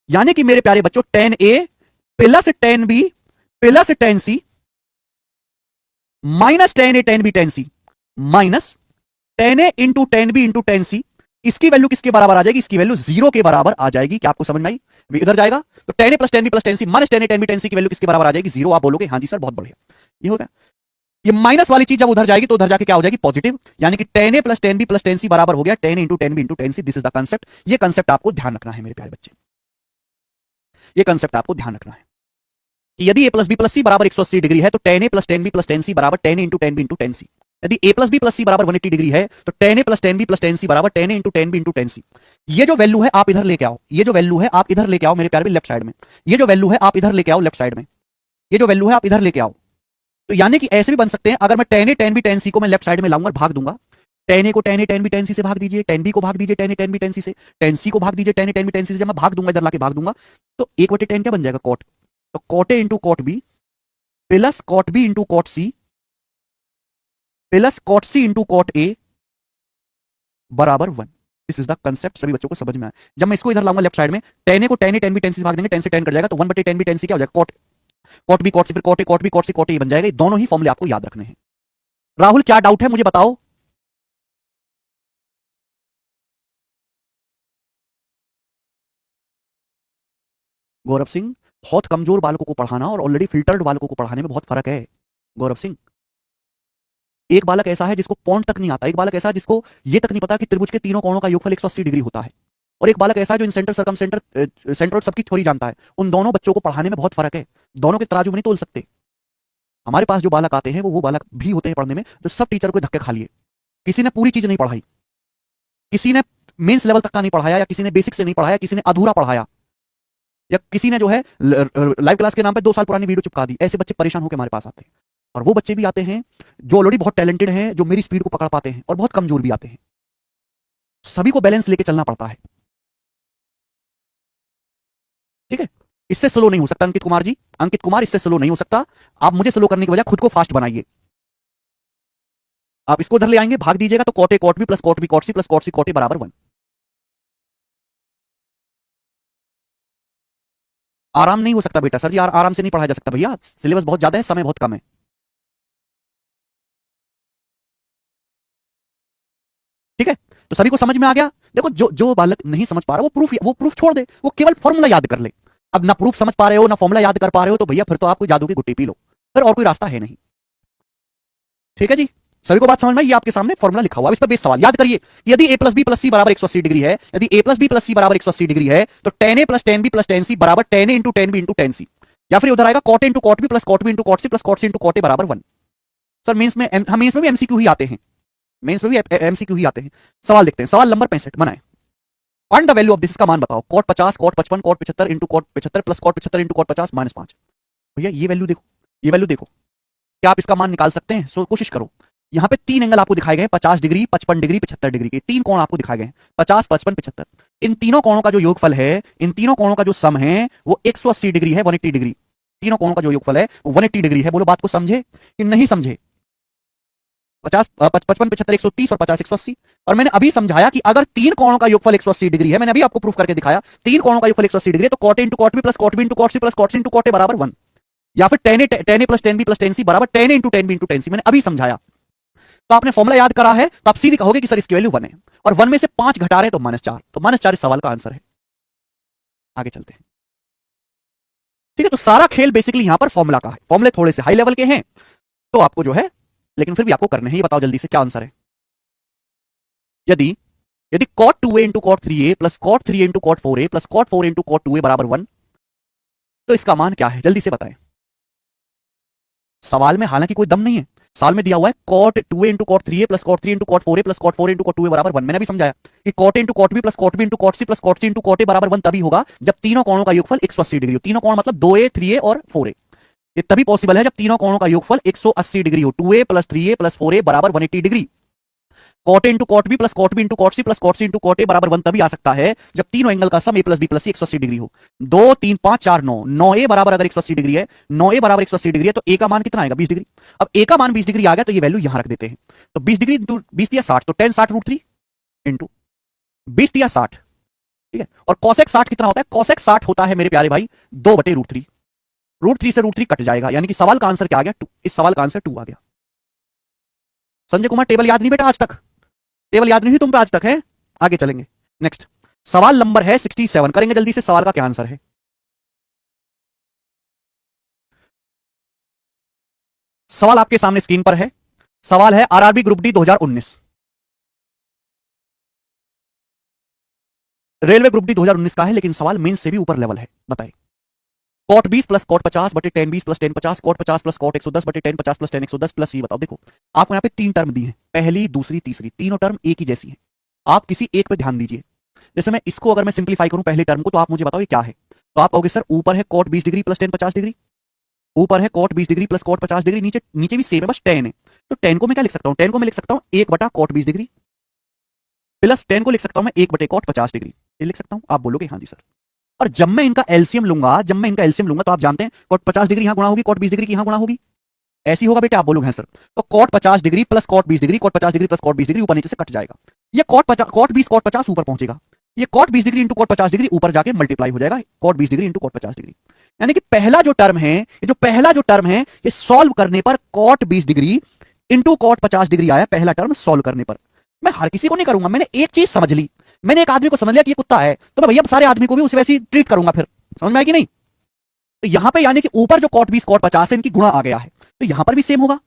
यानी कि मेरे प्यारे बच्चों tan a plus tan b plus tan c minus tan a tan b tan c minus tan a into tan b into tan c, इसकी वैल्यू किसके बराबर आ जाएगी, इसकी वैल्यू 0 के बराबर आ जाएगी। क्या आपको समझ में आई? इधर जाएगा तो tan a plus tan b plus tan c minus tan a tan b tan c की वैल्यू किसके बराबर आ जाएगी, 0। आप बोलोगे हाँ जी सर बहुत बढ़िया, ये होगा। ये माइनस वाली चीज जब उधर जाएगी तो उधर जाके क्या हो जाएगी, पॉजिटिव, यानी कि tan a plus tan b plus tan c बराबर हो गया tan into tan b into tan c। This is the concept. ये कंसेप्ट आपको ध्यान रखना है मेरे प्यारे बच्चे, ये कंसेप्ट आपको ध्यान रखना है कि यदि a plus B plus C बराबर 180 डिग्री है तो tan a plus tan b plus tan c बराबर tan into tan b into tan c। यदि a plus B plus C बराबर 180 डिग्री है तो tan a plus tan b plus tan c बराबर tan a into tan b into tan c। ये जो वैल्यू है आप इधर लेके आओ, ये जो वैल्यू है आप इधर लेके आओ मेरे प्यारे लेफ्ट साइड में, ये जो वैल्यू है आप इधर लेके आओ लेफ्ट साइड में, ये जो वैल्यू है आप इधर लेके आओ। तो यानी कि ऐसे भी बन सकते हैं, अगर मैं tan a tan b tan c को मैं लेफ्ट साइड में लाऊंगा भाग दूंगा, tan a को tan a tan b tan c से भाग दीजिए, tan b को भाग दीजिए tan a tan b tan c से, tan c को भाग दीजिए tan a tan b tan c से, जब मैं भाग दूंगा इधर लाके भाग दूंगा तो 1/tan क्या बन जाएगा, cot। तो cot a into cot b plus cot b into cot c plus cot c into cot a बराबर 1। This is the concept. सभी बच्चों को समझ में आया? जब मैं इसको इधर लाऊंगा लेफ्ट साइड में, tan a को tan a tan b tan c से भाग देंगे, tan से tan कट जाएगा तो 1/tan b tan c क्या हो जाएगा, cot b cot c, फिर cot a cot b cot c cot a बन जाएगा। ये दोनों ही फॉर्मूले आपको याद रखने हैं। राहुल क्या डाउट है मुझे बताओ। गौरव सिंह, बहुत कमजोर बालकों को पढ़ाना और ऑलरेडी फिल्टर्ड बालकों को पढ़ाने में बहुत फर्क है गौरव सिंह। एक बालक ऐसा है जिसको पॉइंट तक नहीं आता, एक बालक ऐसा है जिसको ये तक नहीं पता कि त्रिभुज के तीनों कोणों का योगफल 180 डिग्री होता है, और एक बालक ऐसा है जो इन सेंटर सर्कम सेंटर और सबकी थ्योरी जानता है। उन दोनों बच्चों को पढ़ाने में बहुत फर्क है, दोनों के तराजू में नहीं तोल सकते। हमारे पास जो बालक आते हैं वो बालक भी होते हैं पढ़ने में जो सब टीचर को धक्के खा लिए। किसी ने पूरी चीज नहीं पढ़ाई, किसी ने मेंस लेवल तक का नहीं पढ़ाया, या किसी ने बेसिक से नहीं पढ़ाया, किसी ने अधूरा पढ़ाया, या किसी ने जो है लाइव क्लास के नाम पे 2 साल पुरानी वीडियो चिपका दी। ऐसे बच्चे परेशान होकर हमारे पास आते हैं। और वो बच्चे भी आते हैं जो ऑलरेडी बहुत टैलेंटेड हैं, जो मेरी स्पीड को पकड़ पाते हैं, और बहुत कमजोर भी आते हैं। सभी को बैलेंस लेके चलना पड़ता है, ठीक है। इससे स्लो नहीं हो सकता अंकित कुमार जी, अंकित कुमार इससे स्लो नहीं हो सकता। आप मुझे स्लो करने की बजाय खुद को फास्ट बनाइए। आप इसको उधर ले आएंगे, भाग दीजिएगा तो cot a cot b plus cot b cot c plus cot c cot a बराबर 1। आराम नहीं हो सकता बेटा। सर जी आराम से नहीं पढ़ाया जा सकता भैया, सिलेबस बहुत ज्यादा है, समय बहुत कम है। ठीक है, तो सभी को समझ में आ गया। देखो जो जो बालक नहीं समझ पा रहा वो प्रूफ छोड़ दे, वो केवल फॉर्मूला याद कर ले। अब ना प्रूफ समझ पा रहे हो ना फॉर्मूला याद कर पा रहे हो, तो भैया फिर तो आपको जादू की गुट्टी पी लो, फिर और कोई रास्ता है नहीं। ठीक है जी, सभी को बात समझ में? ये आपके सामने फॉर्मूला लिखा हुआ है, इस पर बेस सवाल याद करिए। यदि a plus B plus C बराबर 180 डिग्री है, यदि a plus B plus C बराबर 180 डिग्री है, तो tan a plus tan b plus tan c बराबर tan a into tan b into tan c, या फिर उधर आएगा cot a into cot b plus cot b into cot c plus cot c into cot a बराबर 1। सर मेंस में हम मेंस में भी एमसीक्यू ही आते हैं, मेंस में भी एमसीक्यू ही आते हैं। सवाल देखते हैं, सवाल नंबर 65 बनाए। Find the value of this, इसका मान बताओ। cot 50 cot 55 cot 75 into cot 75 plus cot 75 into cot 50 minus 5। भैया ये वैल्यू देखो, ये वैल्यू देखो, क्या आप इसका मान निकाल सकते हैं? सो कोशिश करो। यहां पे तीन एंगल आपको दिखाए गए हैं, 50 डिग्री 55 डिग्री 75 डिग्री के तीन कोण आपको दिखाए गए हैं, 50 55 75। इन तीनों कोणों का जो योगफल है, इन तीनों कोणों का जो सम है वो 180 डिग्री है, 180 डिग्री। तीनों कोणों का जो योगफल है वो 180 डिग्री है। बोलो बात को समझे कि नहीं समझे? 50 55 75 130 और 50 180। और मैंने अभी समझाया कि अगर तीन कोणों का योगफल 180 डिग्री है, मैंने अभी आपको प्रूफ करके दिखाया, तीन कोणों का योगफल 180 डिग्री है, तो cot a into cot b plus cot b into cot c plus cot c into cot a बराबर 1, या फिर tan a plus tan b plus tan c बराबर tan a into tan b into tan c। मैंने अभी समझाया, तो आपने फॉर्मूला याद करा है, तो आप सीधी कहोगे कि सर इसकी वैल्यू 1 है, और 1 में से 5 घटा रहे तो -4, तो -4 इस सवाल का आंसर है। आगे चलते हैं। ठीक है, तो सारा खेल बेसिकली यहां पर फॉर्मूला का है। फॉर्मूले थोड़े से हाई लेवल के हैं, तो आपको जो है, लेकिन फिर भी आपको करने हैं। ये बताओ जल्दी से क्या आंसर है। यदि यदि cot 2a into cot 3a plus cot 3a into cot 4a plus cot 4a into cot 2a बराबर 1, तो इसका मान क्या है? जल्दी से बताएं। सवाल में हालांकि कोई दम नहीं है, सवाल में दिया हुआ है cot 2a into cot 3a plus cot 3 into cot 4a plus cot 4 into cot 2a बराबर 1। मैंने भी समझाया कि cot a into cot b plus cot b into cot c plus cot c into cot a बराबर 1 तभी होगा जब तीनों कोणों का योगफल 180 डिग्री हो। तीनों कोण मतलब 2a 3a और 4a। ये तभी पॉसिबल है जब तीनों कोणों का योगफल 180 डिग्री हो। 2a plus 3a plus 4a बराबर 180 degree. cot a into cot b plus cot b into cot c plus cot c into cot a बराबर 1 तभी आ सकता है जब तीनों एंगल का सम a plus b plus c 180 degree हो। 2 3 5 4 9, 9a बराबर अगर 180 डिग्री है, 9a बराबर 180 डिग्री है, तो a का मान कितना आएगा? 20 डिग्री। अब a का मान 20 डिग्री आ गया, तो ये वैल्यू यहां रख देते हैं। तो 20 डिग्री 20 दिया 60, तो tan 60 रूट 3 इंटू 20 दिया 60। ठीक है, और cosec 60 कितना होता है? cosec 60 होता है मेरे प्यारे भाई 2 बटे रूट 3। रूट 3 से रूट 3 कट जाएगा, यानी कि सवाल का आंसर क्या आ गया? 2। इस सवाल का आंसर 2 आ गया। संजय कुमार टेबल याद नहीं बेटा आज तक? टेबल याद नहीं हुई तुम पे आज तक है? आगे चलेंगे। नेक्स्ट सवाल नंबर है 67। करेंगे जल्दी से, सवाल का क्या आंसर है? सवाल आपके सामने स्क्रीन पर है। सवाल है RRB group D 2019, railway group D 2019 का है, लेकिन सवाल मेंस से भी ऊपर लेवल है। बताइए। cot 20 प्लस cot 50 बटे tan 20 plus tan 50 cot 50 plus cot 110 बटे tan 50 प्लस tan 110 प्लस ये बताओ। देखो आपको यहाँ पे तीन टर्म दी है, पहली दूसरी तीसरी, तीनों टर्म एक ही जैसी है। आप किसी एक पे ध्यान दीजिए। जैसे मैं इसको अगर मैं सिंप्लीफाई करूं पहले टर्म को, तो आप मुझे बताओ ये क्या है। तो आप कहोगे सर ऊपर है cot 20 degree plus tan 50 degree, ऊपर है cot 20 degree plus cot 50 degree, नीचे नीचे भी सेम है, बस tan है। तो tan को मैं क्या लिख सकता हूं? tan को मैं लिख सकता हूं 1 बटा cot 20 डिग्री, प्लस tan को लिख सकता हूं मैं 1 बटे cot 50 डिग्री। ये लिख सकता हूं? आप बोलोगे हाँ जी सर। और जब मैं इनका एलसीएम लूंगा, तो आप जानते हैं cot 50 डिग्री यहां गुणा होगी, cot 20 डिग्री की यहां गुणा होगी, ऐसी होगा बेटा? आप बोलोगे हैं सर। तो cot 50 degree plus cot 20 degree, cot 50 degree plus cot 20 degree ऊपर नीचे से कट जाएगा। ये cot 20 cot 50 ऊपर पहुंचेगा, ये cot 20 degree into cot 50 degree ऊपर जाके मल्टीप्लाई हो जाएगा cot 20 degree into cot 50 degree. यानी कि पहला जो टर्म है, ये जो पहला जो टर्म है, ये सॉल्व करने पर cot 20 degree into cot 50 degree आया, पहला टर्म सॉल्व करने पर। मैं हर किसी को नहीं करूंगा, मैंने एक चीज समझ ली, मैंने एक आदमी को समझ लिया कि ये कुत्ता है, तो मैं भैया सारे आदमी को भी उसे वैसे ही ट्रीट करूंगा। फिर समझ में आएगी नहीं? तो यहां पे यानी कि ऊपर जो cot 20 cot 50 है, इनकी गुणा आ गया है, तो यहां पर भी सेम होगा।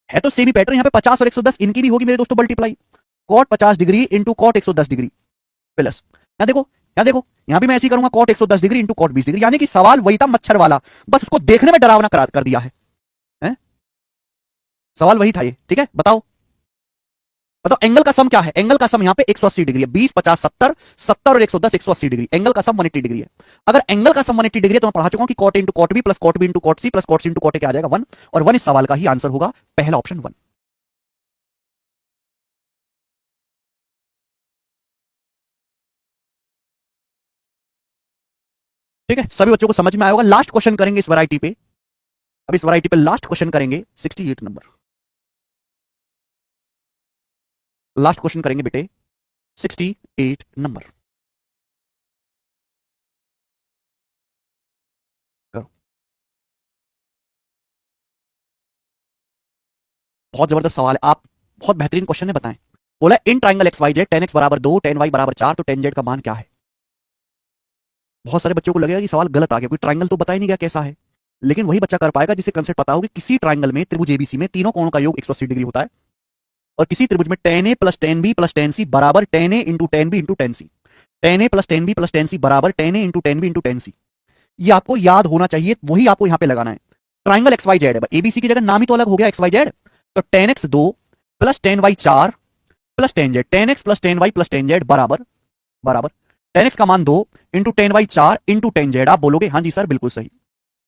है तो सेम ही पैटर्न, यहां पे 50 और 110 इनकी भी होगी मेरे दोस्तों multiply. cot 50 degree into cot 110 degree plus, यहां देखो, यहां देखो, यहां भी मैं ऐसे ही करूंगा cot 110 degree into cot 20 degree. यानी कि सवाल वही था मच्छर वाला, बस उसको देखने में डरावना कर दिया है? सवाल वही था ये। ठीक है, बताओ बताओ एंगल का सम क्या है? एंगल का सम यहां पे 180 डिग्री है। 20 50 70, 70 और 110 180 डिग्री। एंगल का सम 180 डिग्री है। अगर एंगल का सम 180 डिग्री है, तो मैं पढ़ा चुका हूं कि cot into cot b plus cot b into cot c plus cot c into cot a क्या आ जाएगा? 1। और 1 इस सवाल का ही आंसर होगा, पहला ऑप्शन 1। ठीक है, सभी बच्चों को समझ में आया होगा। लास्ट क्वेश्चन करेंगे इस वैरायटी पे। अब इस वैरायटी पे लास्ट क्वेश्चन करेंगे 68 नंबर। लास्ट क्वेश्चन करेंगे बेटे 68 नंबर। बहुत जबरदस्त सवाल है, आप बहुत बेहतरीन क्वेश्चन है, बताएं। बोला in triangle X Y Z ten X बराबर 2 टेन वाई बराबर 4 तो टेन जेड का मान क्या है। बहुत सारे बच्चों को लगेगा कि सवाल गलत आ गया, कोई ट्राइंगल तो बता ही नहीं गया कैसा है, लेकिन वही बच्चा कर पाएगा जिसे कंसेप्ट पता हो कि किसी ट्राइंगल में, त्रिभुज एबीसी में तीनों कोणों का योग 180 डिग्री होता है, और किसी त्रिभुज में tan A plus tan B plus tan C बराबर tan A into tan B into tan C, tan A plus tan B plus tan C बराबर tan A into tan B into tan C. ये आपको याद होना चाहिए, वही आपको यहां पे लगाना है। ट्राइंगल एक्स वाई जेड है, एबीसी की जगह नाम ही तो अलग हो गया एक्स वाई जेड, तो ten X 2 plus ten Y 4 plus ten Z, ten X plus ten Y plus ten Z बराबर बराबर टेन एक्स का मान 2 into ten Y 4 into ten Z. आप बोलोगे हाँ जी सर बिल्कुल सही,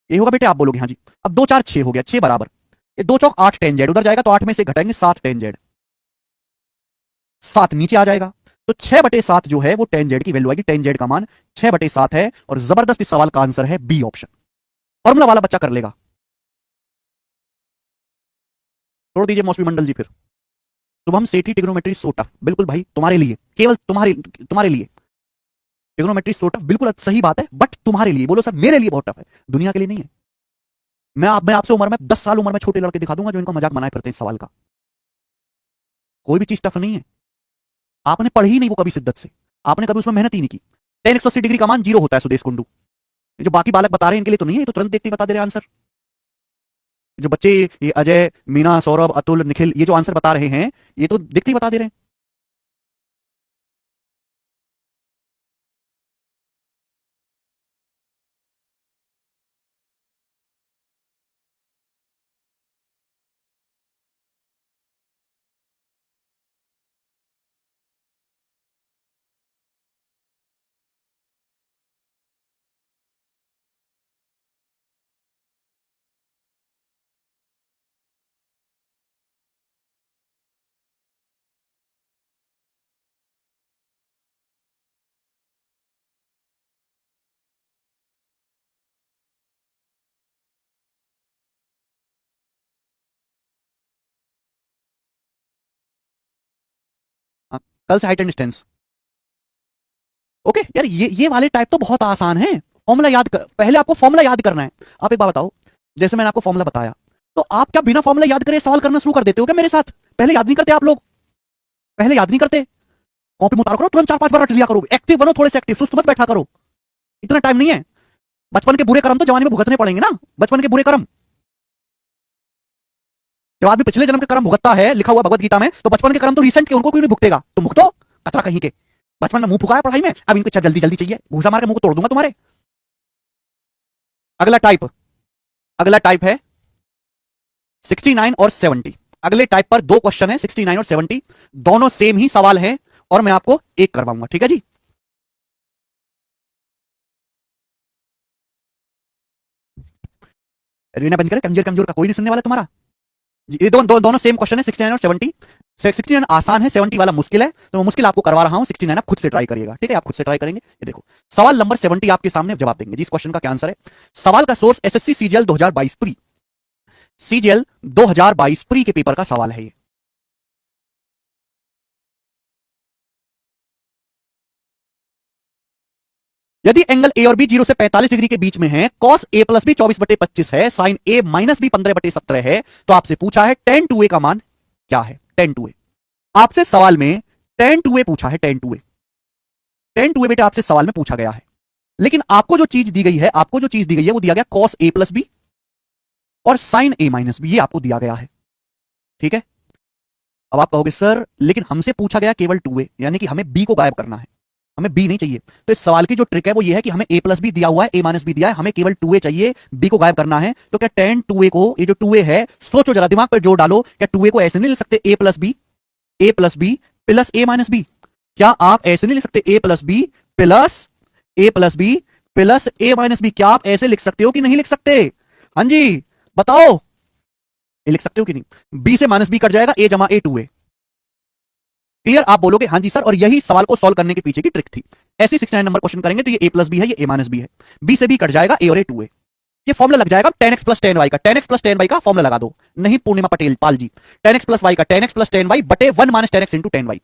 ये होगा बेटे, आप बोलोगे हाँ जी। अब 2 4 6 हो गया, 6 बराबर ये 2 चौक 8 टेन जेड, उधर जाएगा तो 8 में से घटाएंगे 7 टेन जेड, 7 नीचे आ जाएगा, तो 6/7 जो है वो टेन जेड की वैल्यू आएगी, टेन जेड का मान 6/7 है, और जबरदस्त इस सवाल का आंसर है बी ऑप्शन। फॉर्मूला वाला बच्चा कर लेगा, छोड़ दीजिए मौसमी मंडल जी फिर। शुभम सेठी ट्रिग्नोमेट्री सो टफ, बिल्कुल भाई तुम्हारे लिए, केवल तुम्हारे लिए ट्रिग्नोमेट्री सो टफ, बिल्कुल सही बात है, बट तुम्हारे लिए। बोलो सर मेरे लिए बहुत टफ है, दुनिया के लिए नहीं है। मैं आपसे उम्र में 10 साल उम्र में छोटे लड़के दिखा दूंगा जो इनको मजाक बनाए करते हैं इस सवाल का। कोई भी चीज टफ नहीं है, आपने पढ़ी ही नहीं वो कभी शिद्दत से, आपने कभी उसमें मेहनत ही नहीं की। टेन 180 डिग्री का मान 0 होता है सुदेश कुंडू, जो बाकी बालक बता रहे हैं इनके लिए तो नहीं है, ये तो तुरंत देखते ही बता दे रहे आंसर। जो बच्चे ये अजय मीना सौरभ अतुल निखिल ये जो आंसर बता रहे हैं ये तो देखते ही बता दे रहे हैं। हाँ, कल से हाइट एंड डिस्टेंस। ओके यार, ये वाले टाइप तो बहुत आसान है, फॉर्मूला याद कर, पहले आपको फॉर्मूला याद करना है। आप एक बात बताओ, जैसे मैंने आपको फॉर्मूला बताया, तो आप क्या बिना फॉर्मूला याद करे सवाल करना शुरू कर देते हो क्या मेरे साथ? पहले याद नहीं करते आप लोग? पहले याद नहीं करते? कॉपी में उतार करो, तुरंत 4-5 बार रट लिया करो, एक्टिव बनो, थोड़े से एक्टिव, सुस्त मत बैठा करो, इतना टाइम नहीं है। बचपन के बुरे कर्म तो जवानी में भुगतने पड़ेंगे ना, बचपन के बुरे कर्म। जब आदमी पिछले जन्म के कर्म भुगतता है, लिखा हुआ भगवत गीता में, तो बचपन के कर्म तो रिसेंट के उनको कोई नहीं भुगतेगा, तुम भुगतो कचरा कहीं के। बचपन में मुंह फुकाया पढ़ाई में, अब इनको जल्दी जल्दी चाहिए, घूसा मार के मुंह को तोड़ दूंगा तुम्हारे। अगला टाइप है 69 और 70। अगले टाइप पर 2 क्वेश्चन है, 69 और 70, दोनों सेम ही सवाल है, और मैं आपको एक करवाऊंगा, ठीक है जी। रीना बंद करे, कमजोर कमजोर का कोई नहीं सुनने वाला तुम्हारा जी। ये दोनों सेम क्वेश्चन है, 69 और 70। 69 आसान है, 70 वाला मुश्किल है, तो मैं मुश्किल आपको करवा रहा हूं, 69 आप खुद से ट्राई करिएगा, ठीक है, आप खुद से ट्राई करेंगे। ये देखो सवाल नंबर 70 आपके सामने जवाब देंगे जिस क्वेश्चन का क्या आंसर है। सवाल का source SSC CGL 2022 pre, CGL 2022 pre के पेपर का सवाल है ये। यदि एंगल ए और बी 0 से 45 डिग्री के बीच में है, कॉस ए प्लस बी 24/25 है, साइन ए माइनस बी 15/17 है, तो आपसे पूछा है tan 2a का मान क्या है। tan 2a आपसे सवाल में tan 2a पूछा है, tan 2a, tan 2a बेटा आपसे सवाल में पूछा गया है, लेकिन आपको जो चीज दी गई है, आपको जो चीज दी गई है वो दिया गया कॉस ए प्लस बी और साइन ए माइनस बी, ये आपको दिया गया है, ठीक है। अब आप कहोगे सर लेकिन हमसे पूछा गया केवल 2a, यानी कि हमें बी को गायब करना है, हमें बी नहीं चाहिए। तो इस सवाल की जो ट्रिक है वो ये है कि हमें ए प्लस बी दिया हुआ है, ए माइनस बी दिया है, हमें केवल 2a चाहिए, बी को गायब करना है। तो क्या tan 2a को, ये जो 2a है, सोचो जरा, दिमाग पर जोर डालो, क्या 2a को ऐसे नहीं लिख सकते a plus B plus a minus b? क्या आप ऐसे नहीं लिख सकते a plus B plus a minus b? क्या आप ऐसे लिख सकते हो कि नहीं लिख सकते? हाँ जी बताओ, ये लिख सकते हो कि नहीं? b से माइनस बी कट जाएगा, a जमा a 2a, क्लियर? आप बोलोगे हाँ जी सर, और यही सवाल को सॉल्व करने के पीछे की ट्रिक थी। ऐसे 69 नंबर क्वेश्चन करेंगे तो ये a प्लस बी है, ये a माइनस बी है, b से b कट जाएगा, a और a 2a, ये फॉर्मूला लग जाएगा tan x plus tan y का। tan x plus tan y का फॉर्मूला लगा दो, नहीं पूर्णिमा Patel Pal ji, tan x plus y का tan x plus tan y बटे 1 minus tan x into tan y।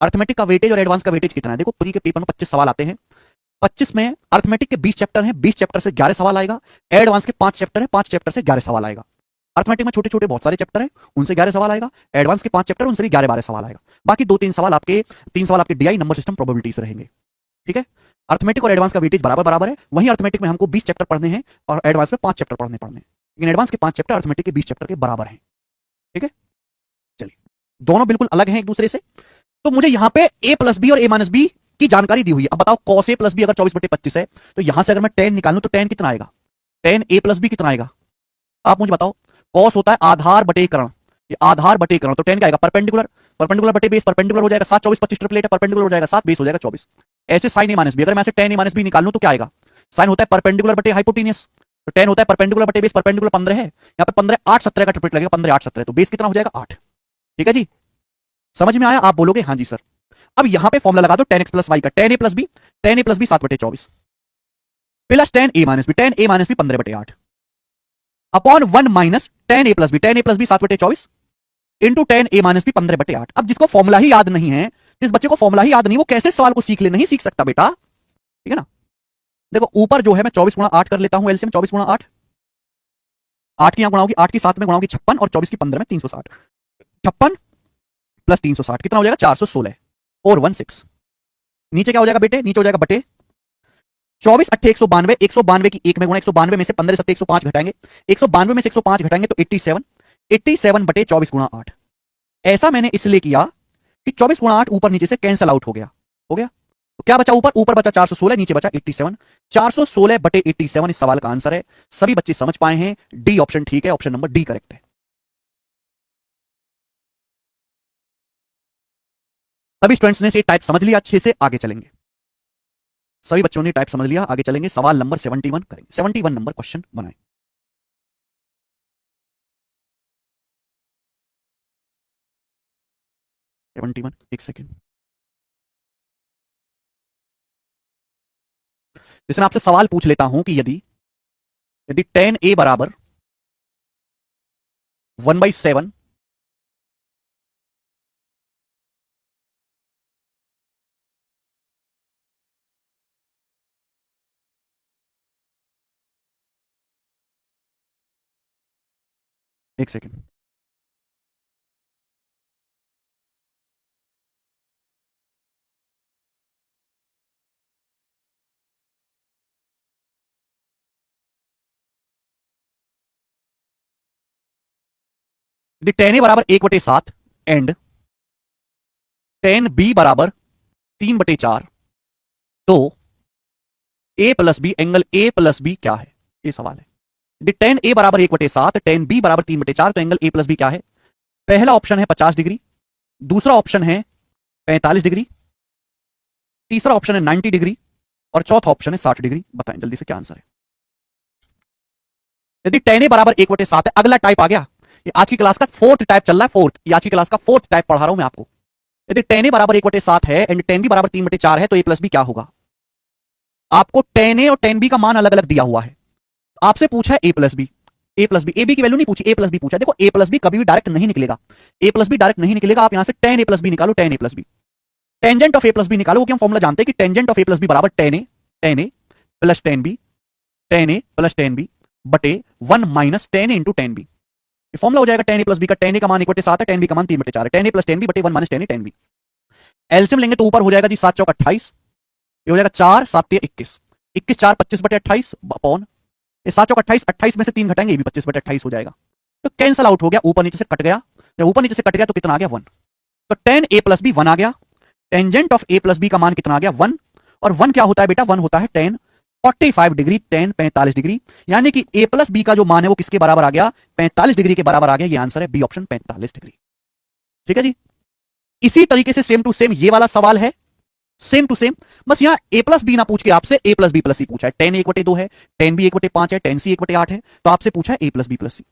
Arithmetic का वेटेज और एडवांस का वेटेज कितना है? देखो प्री के पेपर में 25 सवाल आते हैं, 25 में अर्थमेटिक के 20 चैप्टर हैं, 20 चैप्टर से 11 सवाल आएगा, एडवांस के 5 चैप्टर है, 5 चैप्टर से 11 सवाल आएगा। अर्थमेटिक में छोटे छोटे बहुत सारे चैप्टर हैं, उनसे 11 सवाल आएगा, एडवांस के 5 चैप्टर, उनसे भी 11-12 सवाल आएगा, बाकी 2-3 सवाल आपके 3 सवाल आपके डीआई नंबर सिस्टम प्रोबेबिलिटी से रहेंगे। ठीक है, अर्थमेटिक और एडवांस का वेटेज बराबर बराबर है। वहीं अर्थमेटिक में हमको 20 चैप्टर पढ़ने हैं और एडवांस में 5 चैप्टर पढ़ने हैं, लेकिन एडवांस के 5 चैप्टर अर्थमेटिक के 20 चैप्टर के बराबर हैं। ठीक है, चलिए, दोनों बिल्कुल अलग हैं एक दूसरे से। तो मुझे यहां पे a प्लस बी और a माइनस बी की जानकारी दी हुई है। अब बताओ cos a प्लस बी अगर 24/25 है, तो यहां से अगर मैं tan निकालूं तो tan कितना आएगा, tan a प्लस बी कितना आएगा, आप मुझे बताओ। cos होता है आधार बटेकरण, ये आधार बटेकरण, तो tan क्या आएगा, परपेंडिकुलर, परपेंडिकुलर बटे बेस, परपेंडिकुलर हो जाएगा 7, 24, 25 ट्रिपलेट है, परपेंडिकुलर हो जाएगा 7, बेस हो जाएगा 24। ऐसे sin a माइनस बी, अगर मैं ऐसे tan a माइनस बी निकाल लूं तो क्या आएगा, sin होता है परपेंडिकुलर बटे हाइपोटेनियस, तो tan होता है परपेंडिकुलर बटे बेस, परपेंडिकुलर 15 है, यहाँ पे 15 8 17 का ट्रिपलेट लगेगा, 15 8 17, तो बेस कितना हो जाएगा 8। ठीक है जी, समझ में आया, आप बोलोगे हाँ जी सर। अब यहां पे फॉर्मूला लगा दो tan x प्लस वाई का, tan a plus b, tan a plus b 7/24 plus tan a minus b, tan a minus b 15/8 upon 1 minus tan a plus b, tan a plus b 7/24 into tan a minus b 15/8। अब जिसको फॉर्मूला ही याद नहीं है, जिस बच्चे को फॉर्मूला ही याद नहीं, वो कैसे सवाल को सीख ले, नहीं सीख सकता बेटा। ठीक है ना, देखो ऊपर जो है मैं 24 गुणा 8 कर लेता हूं, एलसीएम 24 गुणा 8, 8 की यहां गुणा होगी, 8 की 7 में गुणा होगी 56 और 24 की 15 में 360, 56 प्लस 360 कितना हो जाएगा 416 और 16। नीचे क्या हो जाएगा बेटे, नीचे हो जाएगा बटे 24 8 192, 192 की 1 में गुणा, 192 में से 15 7 105 घटाएंगे, 192 में से 105 घटाएंगे तो 87, 87 बटे 24 गुणा 8। ऐसा मैंने इसलिए किया कि 24 गुणा 8 ऊपर नीचे से कैंसल आउट हो गया, हो गया, तो क्या बचा ऊपर, ऊपर बचा 416, नीचे बचा 87, 416 बटे 87 इस सवाल का आंसर है। सभी बच्चे समझ पाए हैं, डी ऑप्शन ठीक है, ऑप्शन नंबर डी करेक्ट है। सभी स्टूडेंट्स ने से टाइप समझ लिया अच्छे से, आगे चलेंगे। सभी बच्चों ने टाइप समझ लिया, आगे चलेंगे, सवाल नंबर 71 करेंगे, 71 नंबर क्वेश्चन बनाएं। 71, एक सेकेंड। जैसे मैं आपसे सवाल पूछ लेता हूं कि यदि यदि tan a बराबर 1/7 एक सेकेंड, यदि tan a बराबर 1/7 एंड tan b बराबर 3/4, तो a plus b, angle a plus b क्या है, ये सवाल है। यदि tan a बराबर 1/7, tan b बराबर 3/4, तो एंगल a प्लस बी क्या है। पहला ऑप्शन है 50 डिग्री, दूसरा ऑप्शन है 45 डिग्री, तीसरा ऑप्शन है 90 डिग्री और चौथा ऑप्शन है 60 डिग्री। बताएं जल्दी से क्या आंसर है। यदि tan a बराबर 1/7 है, अगला टाइप आ गया, ये आज की क्लास का फोर्थ टाइप चल रहा है, फोर्थ, ये आज की क्लास का फोर्थ टाइप पढ़ा रहा हूं मैं आपको। यदि tan a बराबर 1/7 है एंड tan b बराबर 3/4 है, तो a प्लस बी क्या होगा। आपको tan a और tan b का मान अलग अलग दिया हुआ है, आपसे पूछा है a plus b, a plus b, a b की वैल्यू नहीं पूछी, a प्लस बी पूछा। देखो a प्लस बी कभी भी डायरेक्ट नहीं निकलेगा, a प्लस बी डायरेक्ट नहीं निकलेगा। आप यहां से tan a प्लस बी निकालो, tan a plus b, tangent of a plus b निकालो, क्योंकि हम फॉर्मूला जानते हैं कि tangent of a plus b बराबर tan a plus tan b, tan a plus tan b बटे 1 minus tan a into tan b। ये फॉर्मूला हो जाएगा tan a प्लस बी का, tan a का मान 1/7 है, tan b का मान 3/4 है, tan a plus tan b बटे 1 minus tan a tan b। LCM लेंगे तो ऊपर हो जाएगा जी 7 चौक 28, ये हो जाएगा 4 7 21, 21 4 25/28 अपॉन ये 7 चौक 28, 28 में से 3 घटाएंगे, ये भी 25/28 हो जाएगा। तो कैंसल आउट हो गया, ऊपर नीचे से कट गया, जब ऊपर नीचे से कट गया तो कितना आ गया 1। तो tan a प्लस बी 1 आ गया, tangent of a plus b का मान कितना आ गया 1, और 1 क्या होता है बेटा, 1 होता है tan 45 डिग्री, tan 45 डिग्री, यानी कि a प्लस बी का जो मान है वो किसके बराबर आ गया, 45 डिग्री के बराबर आ गया। ये आंसर है बी ऑप्शन 45 डिग्री। ठीक है जी, इसी तरीके से सेम टू सेम ये वाला सवाल है, सेम टू सेम, बस यहां a प्लस बी ना पूछ के आपसे a प्लस बी प्लस सी पूछा है। tan 1/2 है, tan b 1/5 है, tan c 1/8 है, तो आपसे पूछा है a plus B plus c.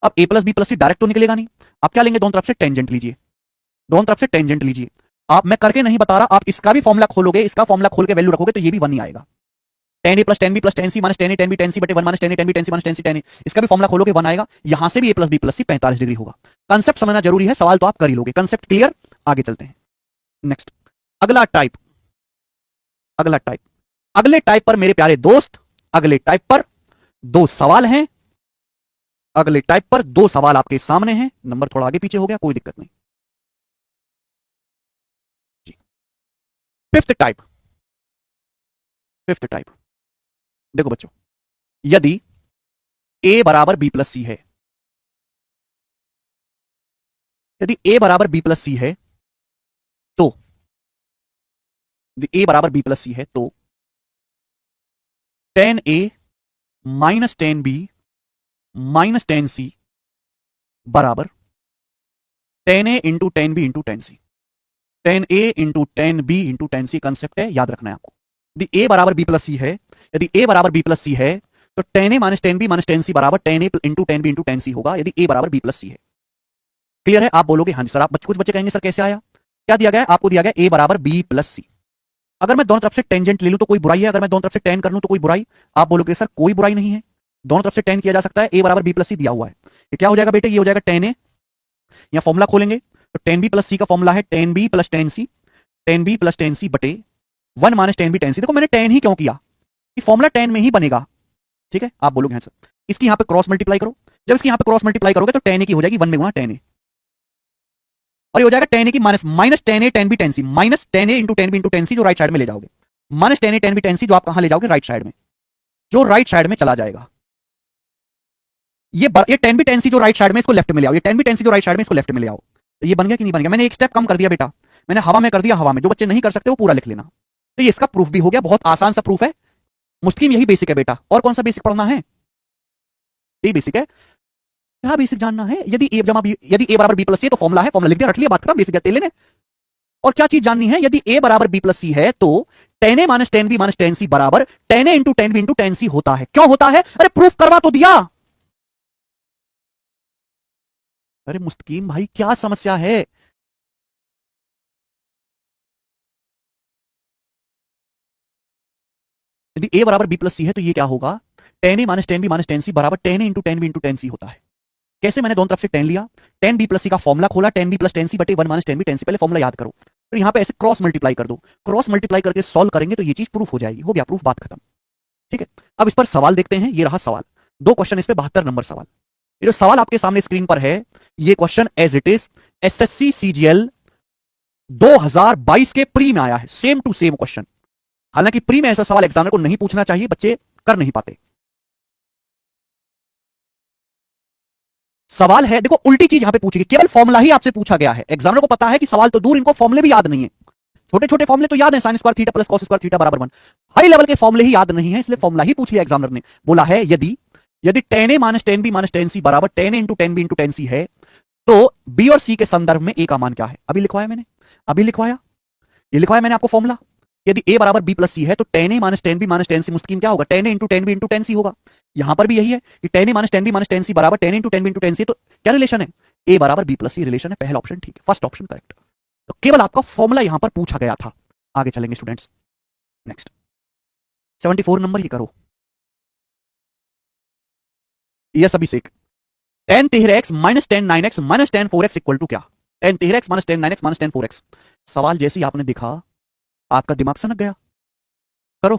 अब a plus B plus c direct तो निकलेगा नहीं, आप क्या लेंगे, दोनों तरफ से टेंजेंट लीजिए, दोनों तरफ से टेंजेंट लीजिए। आप, मैं करके नहीं बता रहा, आप इसका भी फॉर्मूला खोलोगे, इसका फॉर्मूला खोल के वैल्यू रखोगे तो ये भी 1 ही आएगा। tan a plus tan b plus tan c minus tan a tan b tan c बटे 1 minus tan a tan b tan c minus tan c tan a, इसका भी फॉर्मूला खोलोगे 1 आएगा। यहां से भी a plus B plus c 45 degree होगा। कंसेप्ट समझना जरूरी है, सवाल तो आप कर ही लोगे। कंसेप्ट क्लियर, आगे चलते हैं नेक्स्ट। अगला टाइप, अगला टाइप, अगले टाइप पर मेरे प्यारे दोस्त, अगले टाइप पर 2 सवाल हैं, अगले टाइप पर दो सवाल आपके सामने हैं, नंबर थोड़ा आगे पीछे हो गया, कोई दिक्कत नहीं जी। फिफ्थ टाइप, फिफ्थ टाइप देखो बच्चों, यदि a बराबर b प्लस सी है, यदि a बराबर b प्लस सी है तो, यदि a बराबर b प्लस सी है तो tan a minus tan b minus tan c बराबर tan a into tan b into tan c। tan a into tan b into tan c concept है, याद रखना है आपको। यदि a बराबर b प्लस सी है, यदि a बराबर b प्लस सी है तो tan a minus tan b minus tan c बराबर tan a into tan b into tan c होगा, यदि a बराबर b प्लस सी है। क्लियर है? आप बोलोगे हाँ जी सर, आप कुछ बच्चे कहेंगे सर कैसे आया, क्या दिया गया? आपको दिया गया a बराबर b प्लस सी। अगर मैं दोनों तरफ से टेंजेंट ले लूं तो कोई बुराई है? अगर मैं दोनों तरफ से टेन कर लूं तो कोई बुराई? आप बोलोगे सर कोई बुराई नहीं है, दोनों तरफ से टेन किया जा सकता है। a बराबर b प्लस सी दिया हुआ है, ये क्या हो जाएगा बेटे? ये हो जाएगा tan a, या फॉर्मुला खोलेंगे तो tan b प्लस सी का फॉर्मुला है tan b plus tan c, tan b plus tan c बटे 1 minus tan b tan c। देखो मैंने tan ही क्यों किया, कि फॉर्मुला tan में ही बनेगा, ठीक है? आप बोलोगे हाँ सर, इसकी यहां पे क्रॉस मल्टीप्लाई करो, जब इसकी यहां पे क्रॉस मल्टीप्लाई करोगे तो tan a की हो जाएगी 1 में गुणा tan a, और ये हो जाएगा tan a की minus tan a tan b tan c, minus tan a into tan b into tan c जो राइट साइड में ले जाओगे, minus tan a tan b tan c जो आप कहां ले जाओगे? राइट साइड में, जो राइट साइड में चला जाएगा। ये tan b tan c जो राइट साइड में, इसको लेफ्ट में ले आओ, ये tan b tan c जो राइट साइड में, इसको लेफ्ट में ले आओ। तो ये बन गया कि नहीं बन गया? मैंने एक स्टेप कम कर दिया बेटा, मैंने हवा में कर दिया, हवा में। जो बच्चे नहीं कर सकते वो पूरा लिख लेना। तो ये इसका प्रूफ भी हो गया, बहुत आसान सा प्रूफ है, मुस्किन यही बेसिक है बेटा। और कौन सा बेसिक पढ़ना है? यही बेसिक है। क्या बेसिक जानना है? यदि a जमा b, यदि a बराबर b प्लस सी है तो फॉर्मुला है, फॉर्मुला लिख दिया, रट लिया, बात खत्म, बेसिक तेल लेने। और क्या चीज जाननी है? यदि a बराबर b प्लस सी है तो tan a minus tan b minus tan c बराबर tan a into tan b into tan c होता है। क्यों होता है? अरे प्रूफ करवा तो दिया। अरे मुस्तकीम भाई क्या समस्या है? यदि a बराबर b प्लस सी है तो ये क्या होगा? tan a minus tan b minus tan c बराबर tan a into tan b into tan c होता है। कैसे? मैंने दोनों तरफ से tan लिया, tan b प्लस c का फॉर्मुला खोला, tan b plus tan c बटे 1 minus tan b tan c। पहले फॉर्मुला याद करो, फिर यहां पे ऐसे क्रॉस मल्टीप्लाई कर दो, क्रॉस मल्टीप्लाई करके सॉल्व करेंगे तो ये चीज प्रूफ हो जाएगी। हो गया प्रूफ, बात खत्म, ठीक है? अब इस पर सवाल देखते हैं। ये रहा सवाल, दो क्वेश्चन इस पे, 72 नंबर सवाल। ये जो सवाल आपके सामने स्क्रीन पर है, ये question as it is SSC CGL 2022 के प्री में आया है, सेम टू सेम क्वेश्चन। हालांकि प्री में ऐसा सवाल एग्जामिनर को नहीं पूछना चाहिए, बच्चे कर नहीं पाते। सवाल है, देखो उल्टी चीज यहां पे पूछी गई, केवल फॉर्मुला ही आपसे पूछा गया है। एग्जामिनर को पता है कि सवाल तो दूर, इनको फॉर्मुले भी याद नहीं है। छोटे छोटे फॉर्मुले तो याद है, sine square theta plus cos square theta बराबर 1। हाई लेवल के फॉर्मुले ही याद नहीं है, इसलिए फॉर्मुला ही पूछ लिया एग्जामिनर ने। बोला है यदि यदि tan a minus tan b minus tan c बराबर tan a into tan b into tan c है तो b और c के संदर्भ में a का मान क्या है? अभी लिखवाया मैंने, अभी लिखवाया, ये लिखवाया मैंने आपको फॉर्मुला। यदि a बराबर b प्लस c है तो tan a minus tan b minus tan c मुस्तकीम क्या होगा? tan a into tan b into tan c होगा। यहां पर भी यही है कि tan a minus tan b minus tan c बराबर tan a into tan b into tan c। तो क्या रिलेशन है? a बराबर b प्लस c रिलेशन है। पहला ऑप्शन ठीक है, फर्स्ट ऑप्शन करेक्ट। तो केवल आपका फॉर्मुला यहां पर पूछा गया था। आगे चलेंगे स्टूडेंट्स, नेक्स्ट 74 नंबर ही करो। Yes Abhishek, tan 13x minus tan 9x minus tan 4x equal to क्या? tan 13x minus tan 9x minus tan 4x। सवाल जैसे ही आपने देखा आपका दिमाग सनक गया। करो,